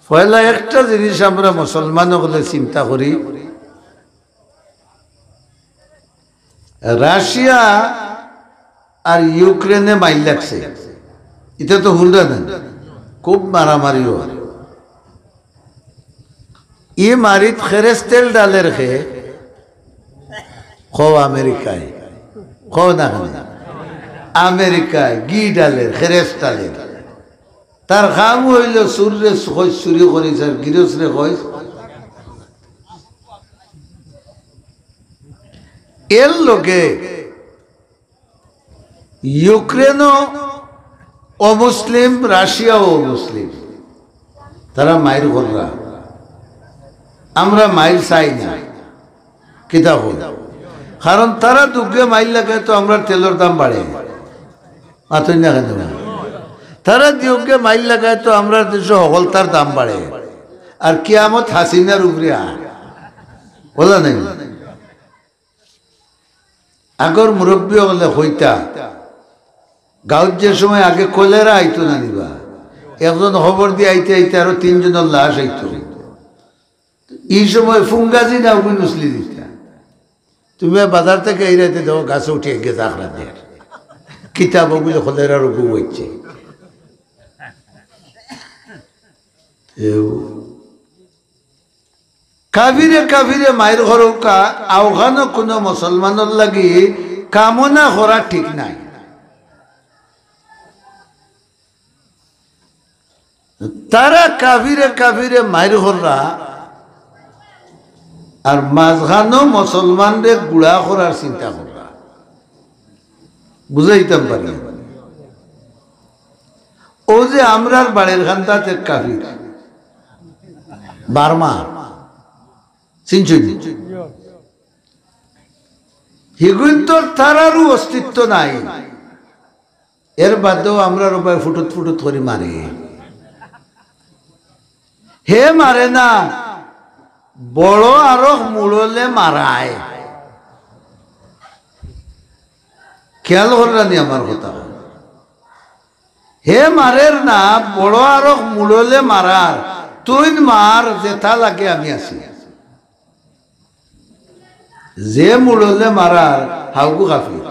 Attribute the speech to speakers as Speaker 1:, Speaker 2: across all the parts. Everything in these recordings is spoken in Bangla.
Speaker 1: পয়লা একটা জিনিস আমরা মুসলমান হলে চিন্তা করি, রাশিয়া আর ইউক্রেনে মাইল লাগছে, এটা তো হুলদা না, খুব মারামারি হয়। ই মারিত খেরেস তেল ডালের খে খো আমেরিকায়, খো না আমেরিকায় ঘি ডালের খেরেস ডালের, তার খাম হইল সুরে চুরি করিস আর গিরসরে কই। এর লোকে ইউক্রেনও অমুসলিম, রাশিয়াও অমুসলিম, তারা মাইর কররা, আমরা মাইল চাই না। কিতা হল? কারণ তারা দুঃখে মাইল লাগে তো আমরা তেলের দাম বাড়ে মাথই না কেন, তারা দুঃখে মাইল লাগায় তো আমরা দেশে হলতার দাম বাড়ে। আর কিয়ামত হাসিনার উপরে বলা নাই। আগর মুরব্বী হলে হইতা গাঁত যে সময় আগে কলেরা আইতো না নিবা, একজন খবর দিয়ে আইতে আইতে আরো 3 জনের লাশ আইতো। এই সময় ফুঙ্গাজি না উনি নুসলি দিতা, তুমি বাজার থেকে এই রাইতে দেখো গাছে উঠিয়ে গেছে আখড়া দিয়ে কিতাব ওগুলো কলেরা রোগ হচ্ছে। কাফিরে কাফিরে মায়ের ঘরকা আওখানো কোনো মুসলমানের লাগি কামনা করা ঠিক নাই। তারা কাফিরে কাফিরে মায়ের ঘররা আর মাঝখানো মুসলমানদের গুড়া করার চিন্তা করা, বুঝাইতাম পারি। ও যে আমরার বাড়ির খান্তাতে কাফির বার্মা হিগুন তোর তারারও অস্তিত্ব নাই। এর বাদেও আমরা রূপায় ফুটুত ফুটুত করে মারে, হে মারে না, বড় আরো মুড়লে মারায়। খেয়াল করলানি আমার কথা, হে মারের না, বড় আরো মুড়লে মারার, তুই মার যেটা লাগে আমি আছি। যে মুড়লে মারার হাউকু কাফির।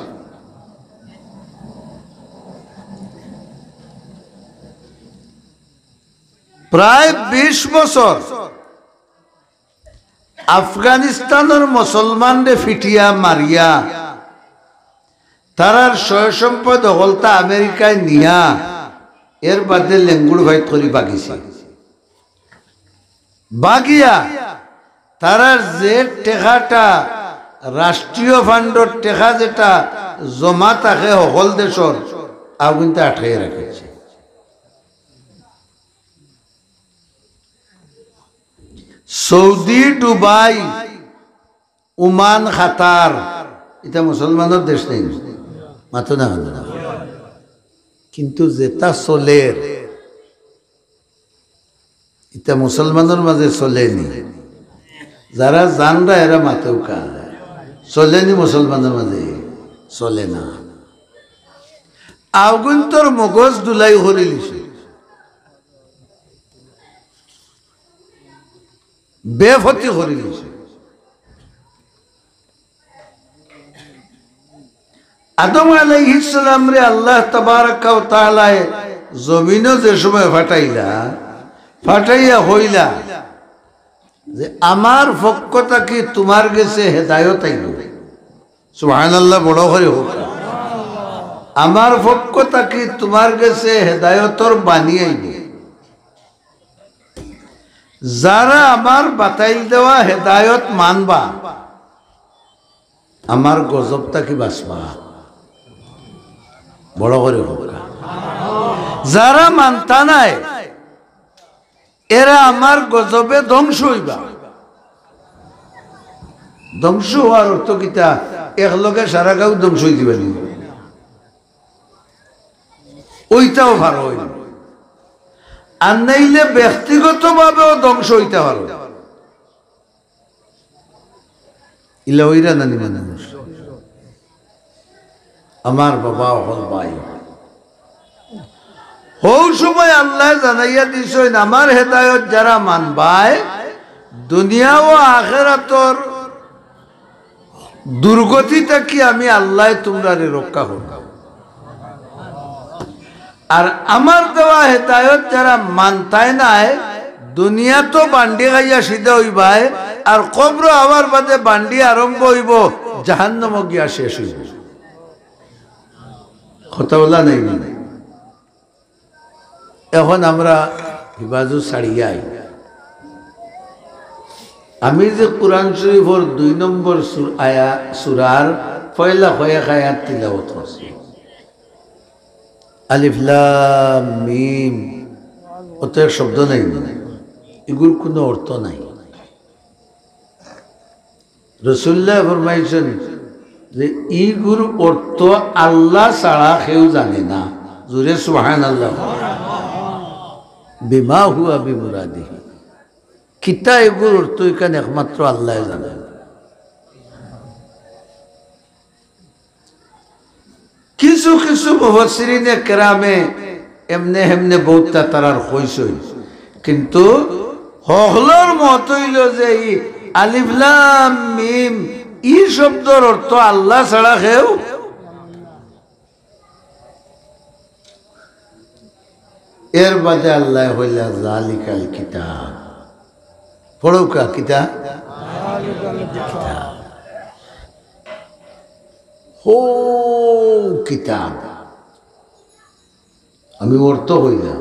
Speaker 1: প্রায় 20 বছর আফগানিস্তানের মুসলমানরে ফিটিয়া মারিয়া তারার সয় সম্পদ হলতা আমেরিকায় নিয়া এর বাদে লেঙ্গুড় ভাইট করি বাগিছে। বাগিয়া তারার যে টেকাটা রাষ্ট্রীয় ফান্ডর টেকা যেটা জমা থাকে সকল দেশর আগুনটা আটকে রেখেছে। সৌদি, দুবাই, ওমান, কাতার, এটা মুসলমানের দেশ নেই মাত্র না, কিন্তু যেটা চলে এটা মুসলমানের মাঝে চলেনি। যারা জানরা এরা মাথেও কা চলেনি, মুসলমানের মাঝে চলে না। আগুন তোর মগজ দুলাই হরি লিছে, বেফতি হরি লিছে। আদম আলাইহিস সালাম রে আল্লাহ তাবারাকা ওয়া তাআলা জমিনও যে সময় ফাটাইয়া হইলা যে আমার পক্ষটা কি তোমার গেছে হেদায়ত আইল। সুবহানাল্লাহ, বড় করে হোক। আমার পক্ষটা কি তোমার গেছে হেদায়তর বাণী আইল। যারা আমার বাতাইল দেওয়া হেদায়ত মানবা, আমার গজবটা কি বাঁচবা। বড় করে হোক। যারা মানতা নাই এরা আমার গজবে ধ্বংস হইবা। ধ্বংস হওয়ার অর্থ কিতা? একলগে সারা গাঁও ধ্বংস হয়ে দিবেন, ওইটাও ভালো হইল। আর নাইলে ব্যক্তিগত ভাবেও ধ্বংস হইতে পারো। ইলা ওইরা নানি মানুষ। আমার বাবা হল ভাই, হৌ সময় আল্লাহ জানাইয়া দিছেন আমার হেদায়ত যারা মানবায় দুনিয়া ও আখিরাতর দুর্গতি থেকে আমি আল্লাহ তোমরারে রক্ষা করব। আর আমার দেওয়া হেদায়ত যারা মানতায় নাই দুনিয়া তো বান্ডি খাইয়া সিধা হইবাই আর কবর আবার বাদে বান্ডি আরম্ভ হইব জাহান্নাম গিয়া শেষ হইব। কথা বলা নাই নাই। এখন আমরা হিবাজু ছাড়িয়াই আমি যে কোরআন শরীফের 2 নম্বর সূরার পয়লা কয়েক আয়াত তিলাওয়াত করছি আলিফ লাম মিম অত এক শব্দ নাই, এগুলোর কোনো অর্থ নাই। রাসূলুল্লাহ ফরমাইছেন যে এইগুলোর অর্থ আল্লাহ ছাড়া কেউ জানে না। জোরে সুবহানাল্লাহ। বিমা হুয়া বিমুরাদিহি, কিতা এগুলোর অর্থ এখানে একমাত্র আল্লাহ জানে। কিছু কিছু মুফাসসিরিনে কেরামে এমনে হেমনে বহুতটা তারার কইসই, কিন্তু হকলর মত হইল যে আলিফ লাম মিম এই শব্দের অর্থ আল্লাহ ছাড়া কেউ। এর বাদে আল্লাহ হইলা যালিকাল কিতাব, পড়ৌকা কিতাব হো কিতাব। আমি অর্থ হইলাম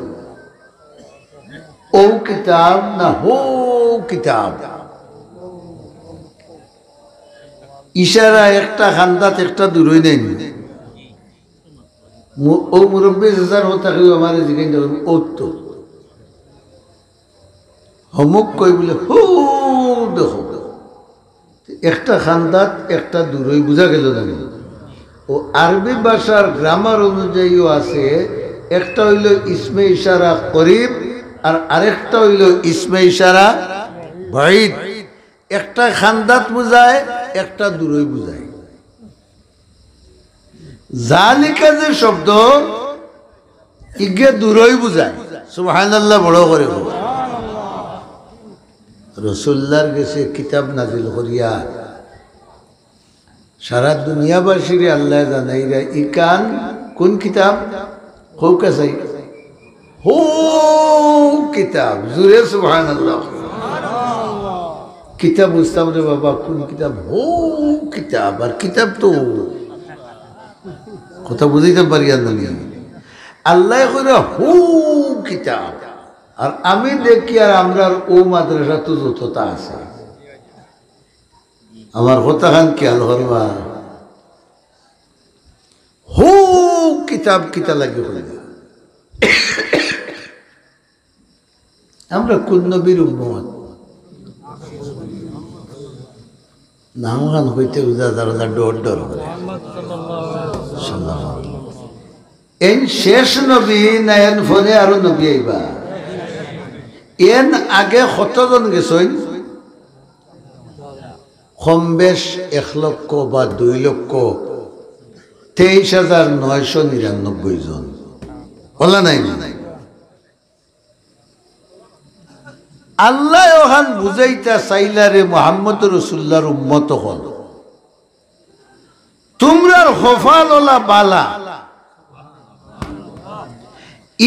Speaker 1: ও কিতাব না হো কিতাব। ইশারা একটা খান্দাত একটা দূরই নেই। ও মুরব্বী হাজার হতা কেউ আমার জিজ্ঞেস ও তো হমুক কই বলে হো দেখো, একটা খান্দাত একটা দূরই বোঝা গেল না। ও আরবি ভাষার গ্রামার অনুযায়ীও আছে, একটা হইল ইসমে ইশারা করিব আর আরেকটা হইল ইসমে ইশারা বাঈদ। একটা খান্দাত বুঝায় একটা দূরই বুঝায়। যালিকা যে শব্দ ইগে দূরই বুঝায়। সুবহানাল্লাহ বড় করে রাসূলুল্লাহর কাছে কিতাব নাজিল করিয়া সারা দুনিয়াবাসীর আল্লাহ জানাইরা ইকান কোন কিতাব হোকা চাই হো কিতাব। জুরে সুবহানাল্লাহ। কিতাব বুঝতাম রে বাবা, কোন কিতাব? হো কিতাব। আর কিতাব তো কথা বুঝাইতে পারি আর না। আল্লাহ কইরা হো কিতাব। আর আমি দেখি আর আমরা ও মাদ্রাসা তো যতটা আছে, আমার কথা খান খেয়াল করবা। হো কিতাব কিতা লাগে হইল। আমরা কোন নবীর উম্মত? নাম গান হইতে উজা যারা ডর ডর করে। এন শেষ নবী না এন ফোনে আরো নবী আইবা? এন আগে কতজন গেছেন? কম বেশ 1 লক্ষ বা 2 লক্ষ 23,999 জন বলা নাই। আল্লাহ ওখান বুঝাইতা চাইলারে মুহাম্মদ রাসূলুল্লাহর উম্মত হল, তোমরার খফাল ওলা বালা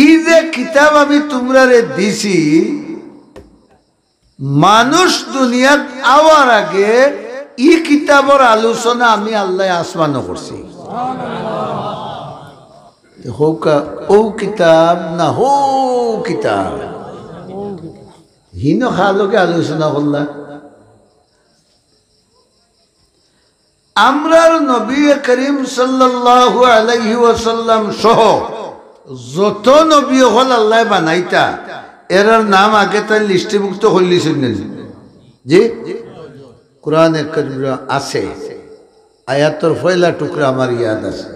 Speaker 1: ই যে কিতাব আমি তোমরারে দিছি, মানুষ দুনিয়াত আওয়ার আগে ই কিতাবর আলোচনা আমি আল্লাহ আসমানও করছি। হোকা ও কিতাব না হো কিতাব হিন খালোকে আলোচনা করলাম। আমরার নবী করিম সাল্লাল্লাহু আলাইহি ওয়াসাল্লাম সহ যত নবী হল আল্লাহ বানাইতা এরার নাম আগে তার লিস্টিভুক্ত হইলিছেন জি কোরআনে কারীম আছে। আয়াতের পয়লা টুকরা আমার ইয়াদ আছে।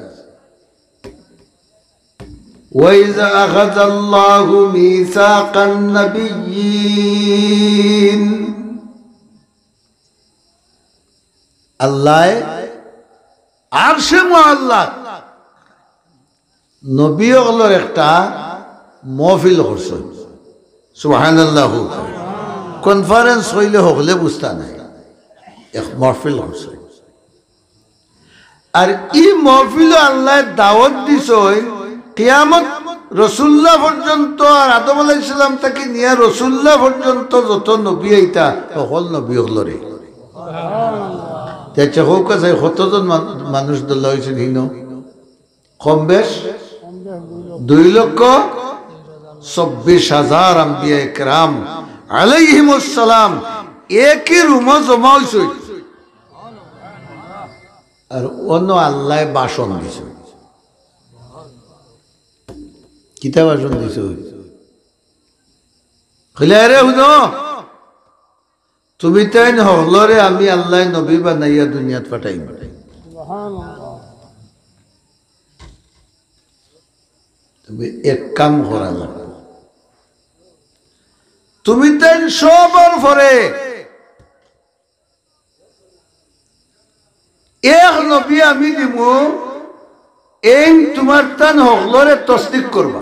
Speaker 1: وَإِذَا أَخَذَ اللَّهُ مِيثَاقَ النَّبِيِّينَ আল্লাহ আরশে মুআল্লাক নবী হলোর একটা মহফিল করছে সুবহানাল্লাহু কনফারেন্স হইলে হলে বুঝতা নাই এক মহফিল করছে আর এই মহফিল আল্লাহ দাওয়াত দিছে কিয়ামত রাসূলুল্লাহ পর্যন্ত আর আদম আলাইহিস সালাম থেকে নিয়ে রাসূলুল্লাহ পর্যন্ত যত নবী আইতা সকল নবী হলরে সুবহানাল্লাহ তে হোক আছে কতজন মানুষ দল হইছে হিনো কম বেশ 2,24,000 আম্বিয়া ইকরাম আলাইহিমুস সালাম একই রুমে জমা হইছে আর অন্য আল্লাহ ভাষণ দিছে কিতা ভাষণ দিছে কইলে রে হুনো তুমি তাই হলরে আমি আল্লাহ নবী বানাইয়া দুনিয়াত পাঠাইম সুবহানাল্লাহ তুমি এক কাম করা লাগবে তুমি তাই সবার পরে এক নবী আমি দিব এই তোমার তান হলরে তসদিক করবা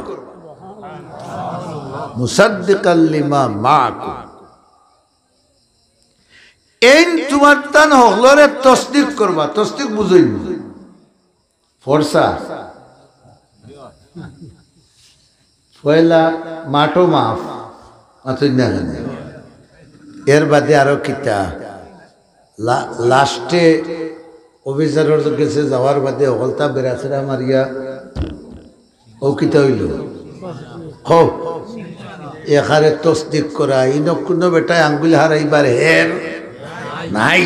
Speaker 1: মুসাদ্দিকাল লিমা মাআকুম এই তোমার তান হলরে তসদিক করবা তসদিক বুঝাই ফরসা পয়লা মাটো মাফ না এর বাদে আরো কিতা লাস্টে অফিসারের কাছে যাওয়ার বাদে হলতা বেড়াছেরা মারিয়া ও কিতা হইল এখানে তসদিক করা ইন কোনো বেটায় আঙ্গুল হারাইবার হের নাই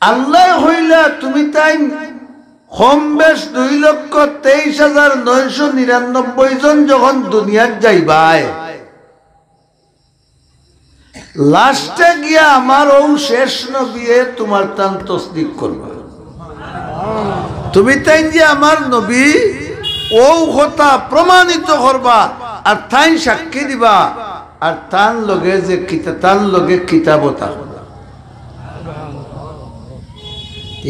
Speaker 1: আল্লাহ হইলা তুমি তাই কম বেশ 2,23,999 জন যখন দুনিয়ার যাইবাই লাস্টে গিয়া আমার ও শেষ নবী তোমার তান তসদিক করবা তুমি তাই যে আমার নবী ও কথা প্রমাণিত করবা আর তাই সাক্ষী দিবা আর তান লগে যে তান লগে কিতাবতা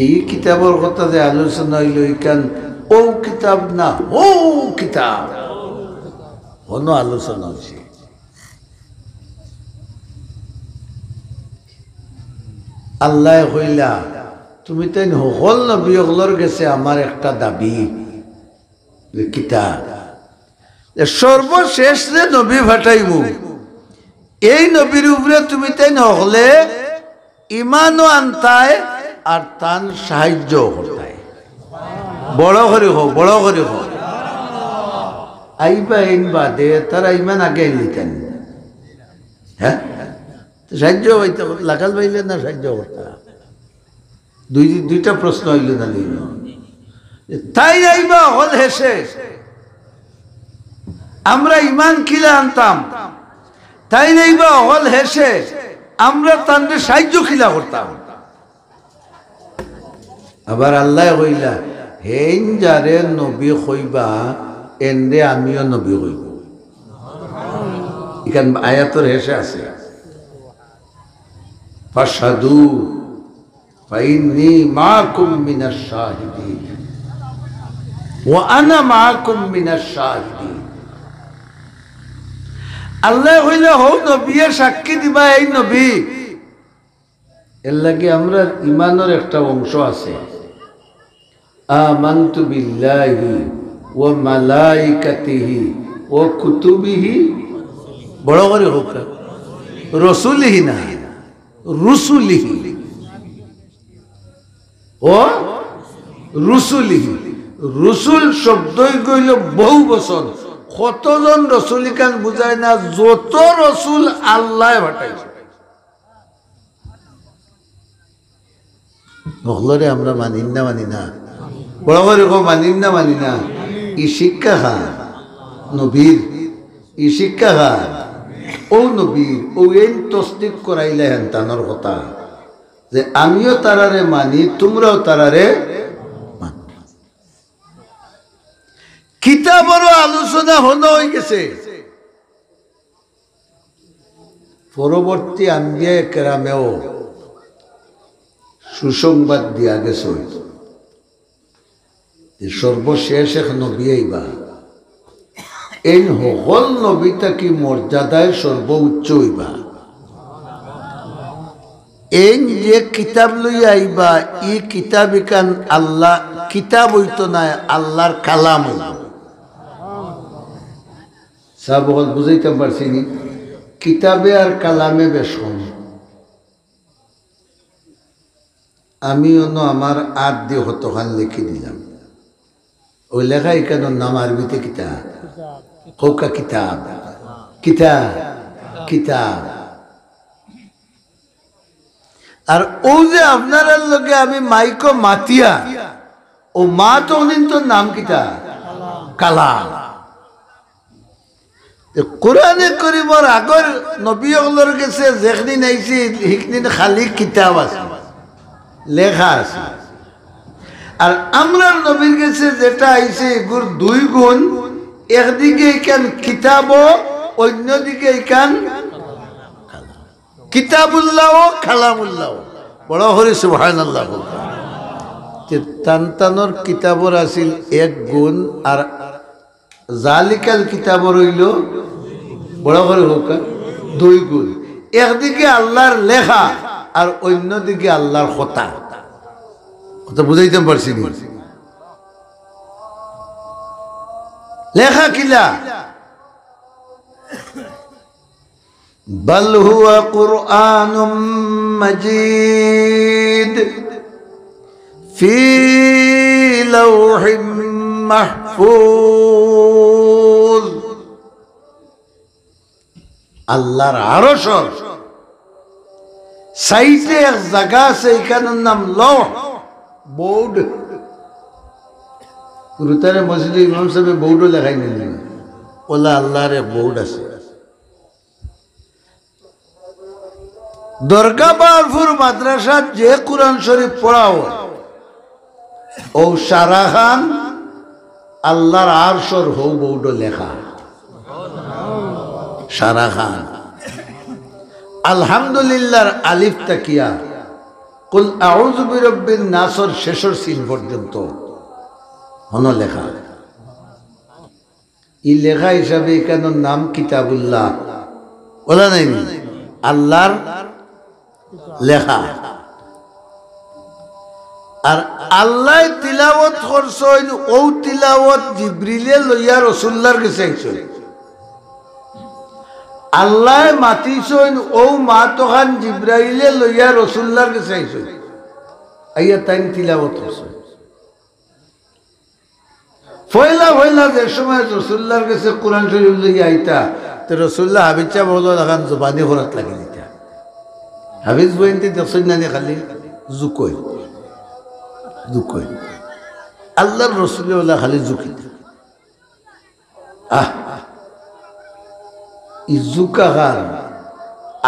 Speaker 1: এই কিতাবের কথা যে আলোচনা হইল ইকান ও কিতাব না ও কিতাব অন্য আলোচনা হচ্ছে আল্লাহ হইলা তুমি তাই সকল নবী সকলের গেছে আমার একটা দাবি কিতাব সর্বশেষ যে নবী ফাটাইমু এই নবীর উপরে তুমি তাই নহলে ইমানও আনতায় আর তান সাহায্য করতায় বড় করে হোক বড় করে হোক আইবা ইনবা দে তারা ইমান আগে নিতেন হ্যাঁ সাহায্য হইতে লাগাল পাইলে না সাহায্য করতা দুইটা প্রশ্ন হইল না তাই আইবা হল হেসে আমরা ইমান কিলে আনতাম তাই নাইবা হল হেসে আমরা তাদের সাহায্য খিলা করতাম আবার আল্লাহ কইলা হেন যারে নবী কইবা এন্ডে আমিও নবী কইব এখান আয়াতের হেসে আছে ফাশহাদু ফাইন্নী মাআকুম মিনাশ শাহিদিন ওয়া আনা মাআকুম মিনাশ শাহিদিন আল্লাহ হইলে হও নবী সাক্ষী দিবা এই নবী এর লাগে আমরা ইমানের একটা অংশ আছে আমানতু বিল্লাহি ওয়া মালাইকাতিহি ওয়া কুতুবিহি বড় করে হোক রাসূলিহি না রুসুলিহি ও রুসুলিহি রসুল শব্দই কইল বহু বছর কতজন রসুল কান বুঝায় না যত রসুল আল্লাহ পাঠাইছে নহলরে আমরা মানিন না বড় করে মানিন না ই শিক্ষা খা নবীর ই শিক্ষা খা ও নবীর ও এন তসদিক করাইলে হেন তানোর কথা যে আমিও তারারে মানি তোমরাও তারারে কিতাবেরও আলোচনা হলো হয়ে গেছে পরবর্তী আম্বিয়া কেরামেও সুসংবাদ দিয়া গেছে সর্বশেষ এক নবী আইবা এই সকল নবী থাকি মর্যাদায় সর্বোচ্চ হইবা। এই যে কিতাব লইয়া আইবা ই কিতাব ইকান আল্লাহ কিতাব হইতো না, আল্লাহর কালাম হইব। সব বুঝাইতে পারছি নি? কিতাবে আর কালামে বেশ কম। আমি অন্য আমার আট দিয়ে হতখান লিখে দিলাম, ওই লেখা এখানে নাম আরবিতে কিতাব, কৌকা কিতাব, কিতাব কিতাব। আর ও যে আপনার লোকে আমি মাইকো মাতিয়া, ও মা তো তোর নাম কিতাব কালাম। কোরআনে করিমর আগর নবীগুলোর কাছে যেখদিন আইছি সেইদিন খালি কিতাব আছে, লেখা আছে। আর আমরা নবীর কাছে যেটা আইছে এগুর দুই গুণ, একদিকে এখান কিতাব, অন্যদিকে এখান কিতাবুল্লাহ কালামুল্লাহ। বড় হরি সুবহানাল্লাহ। তানতানোর কিতাবর আছিল এক গুণ, আর জালিকাল কিতাবর হইল বড় করে হোক দুই গুণ। একদিকে আল্লাহর লেখা আর অন্যদিকে আল্লাহর কথা। কথা বুঝাইতে পারছি নি? লেখা কিলা বাল হুয়া কুরআনুম মাজিদ ফি লাওহিম মাহফুজ। আল্লাহর আরশ সাইডে এক জায়গা আছে, এখানের নাম লৌহ, বোর্ড। গুরুতারে মসজিদে ইমাম সাহেব বোর্ডও লেখাই নিলেন, ওলা আল্লাহর এক বোর্ড আছে। দরগাবারপুর মাদ্রাসাত যে কোরআন শরীফ পড়াও, ও সারা খান আল্লাহর আরশর হৌ বোর্ড লেখা। সারা খান আলহামদুলিল্লাহর আলিফ তাকিয়া কুল আউযু বিরাব্বিন নাসর শেষর সিন পর্যন্ত হন লেখা। এই লেখা হিসাবে এখানের নাম কিতাবুল্লাহ, বলা নাই আল্লাহর লেখা। আর আল্লাহ তিলাওয়াত করছেন, ও তিলাওয়াত জিবরিলে লইয়া রাসূলুল্লাহর কাছে আইছেন। আল্লাহ মাতিছেন, ও মা তখন জিব্রাইলে লইয়া রাসূলুল্লাহর কাছে আইছেন, আইয়া তাই তিলাওয়াত করছেন। পয়লা পয়লা যে সময় রাসূলুল্লাহর কাছে কোরআন শরীফ লইয়া আইতা, তো রাসূলুল্লাহ হাবিজা বলল এখন জবানি করাত লাগি দিতা। হাফিজ বইনতে দেখছেন না খালি জুকই জুকই, আল্লাহর রাসূলুল্লাহ খালি জুকি। ইজুকাহার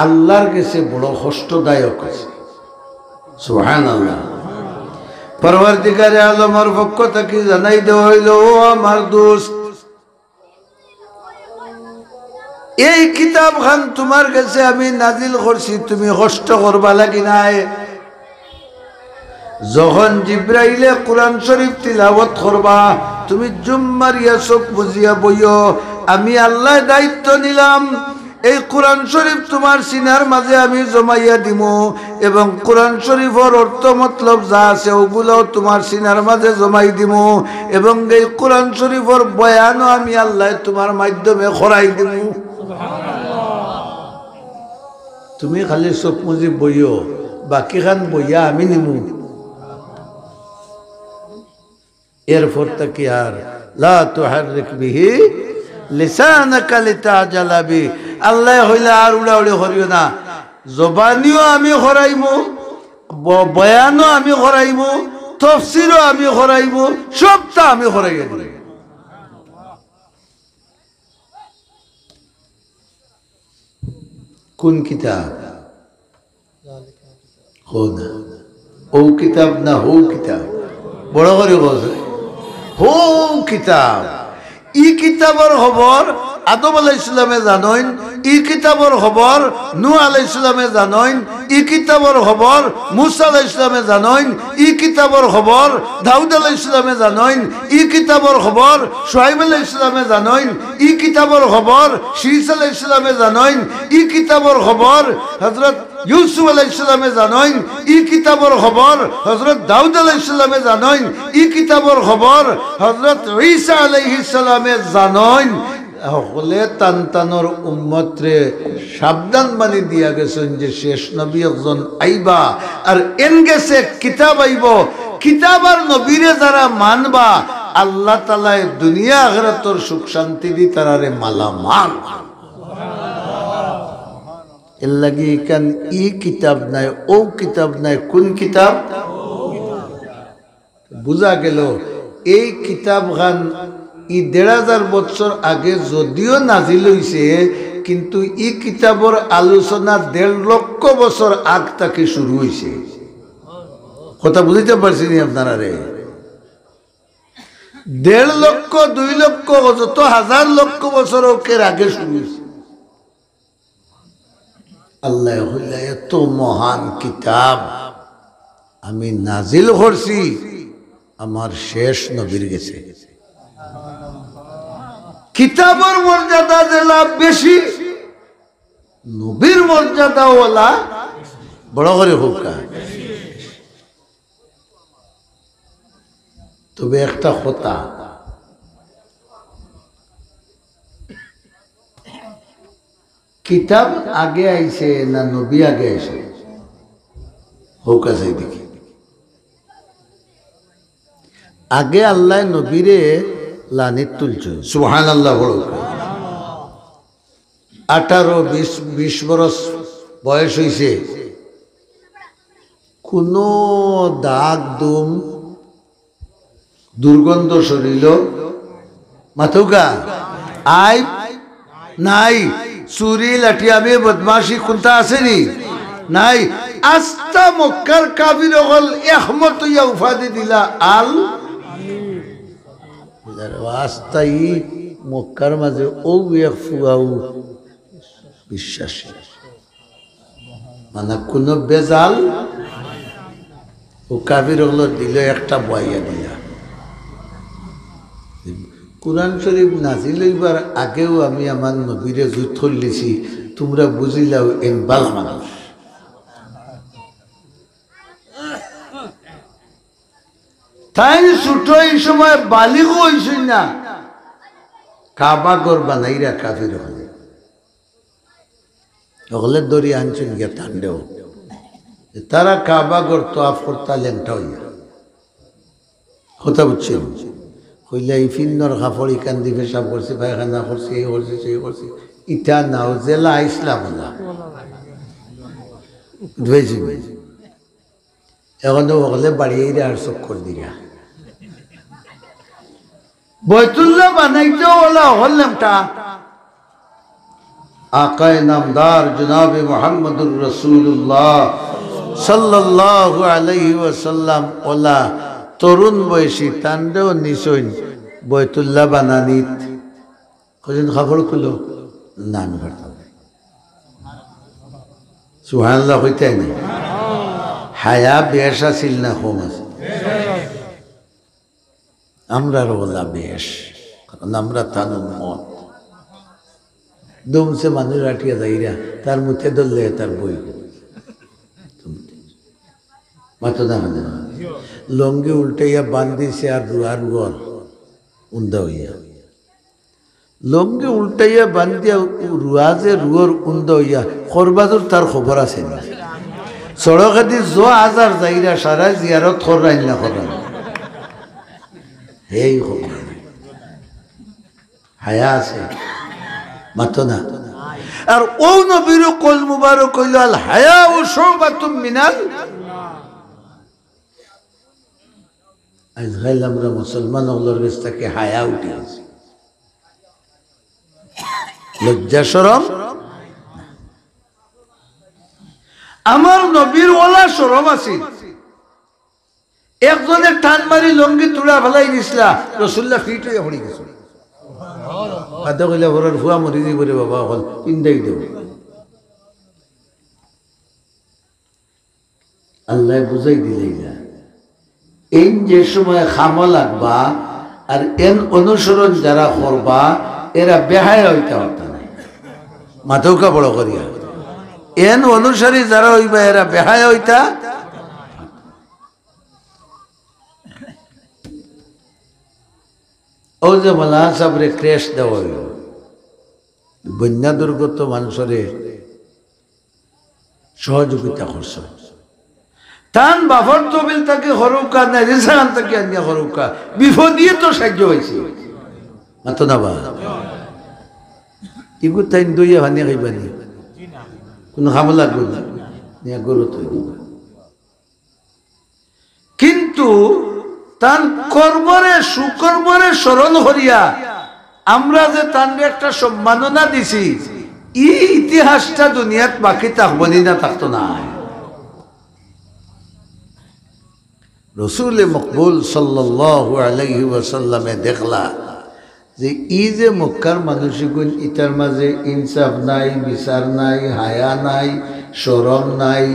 Speaker 1: আল্লাহর কাছে বড় কষ্টদায়ক আছে। সুবহানাল্লাহ। পরবর্তীকারে আলমের পক্ষ থেকে জানাই দেওয়া হইল, ও আমার দোস্ত, এই কিতাব খান তোমার কাছে আমি নাজিল করছি, তুমি কষ্ট করবা লাগি নাই। যখন জিব্রাইলে কোরআন শরীফ তিলাওয়াত করবা, তুমি জুম মারিয়া চোখ বুঝিয়া বইও। আমি আল্লাহ দায়িত্ব নিলাম, এই কোরআন শরীফ তোমার সিনার মাঝে আমি জমাইয়া দিব, এবং কোরআন শরীফের অর্থ মতলব যা আছে ওগুলোও তোমার সিনার মাঝে জমাই দিব, এবং এই কোরআন শরীফের বয়ানও আমি আল্লাহ তোমার মাধ্যমে করাই দিব। তুমি খালি চোখ মুজি বইও, বাকি খান বইয়া আমি নিমু। এরপর থেকে আর লা তুহাররিক বিহি লিসানাকা লিতাজালা বি, আল্লাহ হইলে আর উড়াউড়ি করিও না। জবানিও আমি করাইমু, বয়ানও আমি করাইমু, তাফসীরও আমি করাইমু, সবটা আমি করাইয়া দিই। কোন কিতাব? ও কিতাব না হো কিতাব? বড় করে বলছে হো কিতাব। ই কিতাবের খবর আদম আলাইহিস সালামে জানেন, ই কিতাবর খবর নূহ আলাইহিস সালামে জানইন ই কিতাবর খবর মূসা আলাইহিস সালামে জানইন ই কিতাবর খবর দাউদ আলাইহিস সালামে জানইন ই কিতাবর খবর শুআইব আলাইহিস সালামে জানইন ই কিতাবর খবর শীস আলাইহিস সালামে জানইন ই কিতাবর খবর হযরত ইউসুফ আলাইহিস সালামে জানইন ই কিতাবর খবর হযরত দাউদ আলাইহিস সালামে জানইন ই কিতাবর খবর হযরত ঈসা আলাইহিস সালামে জানইন হলে তানতানোর উম্মতরে সাবধান বানি দিয়া গেছেন যে শেষ নবী একজন আইবা আর এন গেছে কিতাব আইব কিতাব আর নবীরে যারা মানবা আল্লাহ তাআলা দুনিয়া আখিরাতের সুখ শান্তি দি তারারে মালামাল এর লাগি কান ই কিতাব নাই ও কিতাব নাই কোন কিতাব বুঝা গেল এই কিতাব খান ই ১,৫০০ বছর আগে যদিও নাজিল হইছে কিন্তু ই কিতাবর আলোচনা ১.৫ লক্ষ বছর আগ থেকে শুরু হইছে কথা বুঝতে পারছি নি আপনারা রে ১.৫ লক্ষ ২ লক্ষ যত হাজার লক্ষ বছর ওকের আগে শুরু হইছে আল্লাহ হইলা এত মহান কিতাব আমি নাজিল করছি আমার শেষ নবীর গেছে কিতাবের মর্যাদা যেলা বেশি নবীর মর্যাদা ওলা বড় করে হোক তবে একটা কথা কিতাব আগে আইছে না নবী আগে আইছে হোক আছে দেখি আগে আল্লাহ নবীরে লানিত তুলছে সুবহানাল্লাহ বড় 18-20 বরস বয়স হইছে কোনো দাগ দুম দুর্গন্ধ শরীর মাথুকা আই নাই চুরি লাঠিয়ামি বদমাশি কোনটা আসেনি নাই আস্তা মক্কার কাবির হল একমত ইয়া উপাধি দিলা আল আস্তাই মক্কার মাঝে ও এক ফুয়াও বিশ্বাসী মানে কোন বেজাল ও কাবির হল দিল একটা বইয়া দিয়া কুরআন শরীফ নাজিল হইবার আগেও আমি আমার নবীরে জুত করলেছি তোমরা বুঝিলাও এন বালা মানুষ তাই ছোট এই সময় বালিগ হইছেন না কাবা ঘর বানাইরা কাফির হলে ওগুলো দড়ি আনছেন গিয়া ঠান্ডেও তারা কাবা ঘর তোয়াফ করতা লেংটা হইয়া কথা বুঝছেন হইলে এই ফিন্নর কাপড় কান্দি পেশাব করছে পায়খানা করছে এই করছে সেই করছে ইটা নাও জেলা ইসলাম না বুঝেছি এখন তো ওগুলো বাড়িয়ে আর চক্কর দিঘা বৈতুল্লাহ বানাইতে ওলা হল্লামটা আকায়ে নামদার জনাবে মুহাম্মদুর রাসূলুল্লাহ সাল্লাল্লাহু আলাইহি ওয়াসাল্লাম ওলা তরুণ বয়সী তান্ডেও নিশইন বৈতুল্লাহ বানানিত কজন খবর খুলো না আমি করতাম সুবহানাল্লাহ হইতে না হায়া বেশ আছিল না কম আছে আমরা রোলা বেশ কারণ আমরা তানুর মত দুমসে মানুষ রাঠিয়া যাইরা তার মুখে ধরলে তার বই মাতো না লঙ্গি উল্টাইয়া বান্ধিছে আর রুয়ার গল উন্দা হইয়া লঙ্গি উল্টাইয়া বান্ধিয়া রুয়া যে রুয়ার উন্দা হইয়া করবাদুর তার খবর আছে না সড়কাতি জো আজার যাইরা সারা জিয়ারত করাইন না করান এই খবর হায়া আছে মাতো না আর ও নবীর কল মুবারক কইল আল হায়া ও শুবাতুম মিনাল আজকাল আমরা মুসলমান হলোর কাছ থেকে হায়া উঠে আছি লজ্জা শরম আমার নবীর ওলা শরম আছে একজনের টান মারি লঙ্গি তুলা ফেলাই দিছিলা রাসূলুল্লাহ ফিট হয়ে পড়ে গেছে খাদ্য কইলে ঘরের ফুয়া মরি দিব রে বাবা হল ইন্দাই দেব আল্লাহ বুঝাই দিলেই না এই যে সময় খামা লাগবা আর এন অনুসরণ যারা করবা এরা বেহায় হইতে পারত নাই মাথৌকা বড় করিয়া এন অনুসারী যারা হইবা এরা বেহায় হইতা ও যে মালান সাবরে ক্রেশ দেওয়া হইল বন্যা দুর্গত মানুষরে সহযোগিতা করছে তান বাফর তবিল তাকে হরৌকা না রেসান তাকে আনিয়া হরৌকা বিপদীয় তো সাহায্য হয়েছে মাতো না বা ইগু তাই দইয়া ভানিয়া খাইবানি কোনো খাব লাগবে না নিয়া গরু তৈরি কিন্তু তান কর্মরে সুকর্মরে স্মরণ করিয়া আমরা যে তান একটা সম্মাননা দিছি এই ইতিহাসটা দুনিয়াত বাকি থাকবনি না থাকতো না রসুল মকবুল সাল্লাল্লাহু আলাইহি ওয়াসাল্লামে দেখলা যে এই যে মক্কার মানুষগুন ইটার মাঝে ইনসাফ নাই বিচার নাই হায়া নাই শরম নাই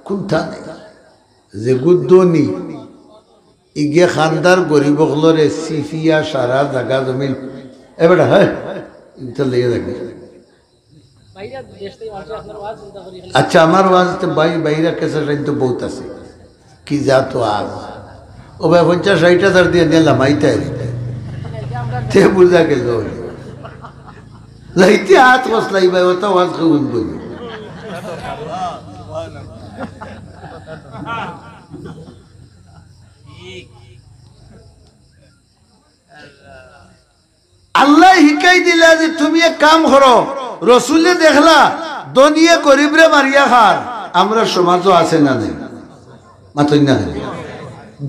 Speaker 1: কোনটা নাই যে গুদ্দনি ইগে খানদার গরিব হলরে সিফিয়া সারা জায়গা জমিন এবার হ্যাঁ এটা লেগে থাকে আচ্ছা আমার ওয়াজ তো বাইরা কেসে তো বহুত আছে কি যা তো আজ ও ভাই 50-60,000 দিয়ে নিলাম আইতে তে বুঝা গেল লাইতে হাত বসলাই ভাই ওটা ওয়াজ কবুল বলি আল্লাহ হিকাই দিলা যে তুমি এক কাম করো রসুলে দেখলা দুনিয়া গরিবরে মারিয়া খার আমরা সমাজও আছে না নেই মাতই না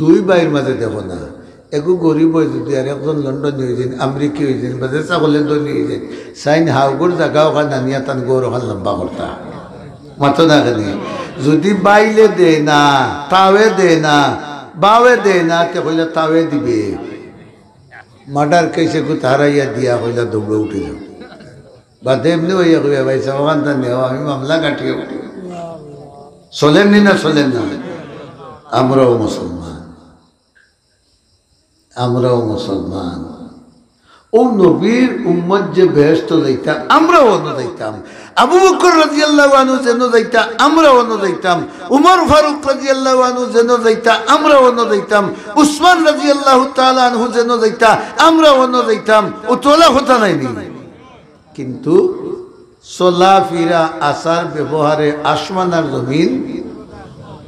Speaker 1: দুই ভাইয়ের মাঝে দেখো না একু গরিব হয়ে যদি আর একজন লন্ডন হয়ে যান আমেরিকা হয়ে যান বাজে ছাগলে ধনী হয়ে যান সাইন হাউগুর জায়গা ওখানে নানিয়া তান গৌর ওখান লম্বা করতা মাতো না কেন যদি বাইলে দে না তাওয়ে দে না বাওয়ে দে না তে কইলে তাওয়ে দিবে মার্ডার কেসে কু হারাইয়া দিয়া কইলা দৌড়ে উঠে যাও বা এমনি হইয়া কইয়া ভাই ওখান তা নেওয়া আমি মামলা কাটিয়ে উঠি চলেননি না চলেন না আমরাও মুসলমান ও নবীর উম্মত যে বেহেশত যাইতাম আমরাও অন্য যাইতাম আবু বকর রাদিয়াল্লাহু আনহু যেন যাইতা আমরাও অন্য যাইতাম উমর ফারুক রাদিয়াল্লাহু আনহু যেন যাইতা আমরাও অন্য যাইতাম উসমান রাদিয়াল্লাহু তাআলা আনহু যেন যাইতা আমরাও অন্য যাইতাম ও তোলা কথা নাই কিন্তু চলা ফিরা আচার ব্যবহারে আসমান আর জমিন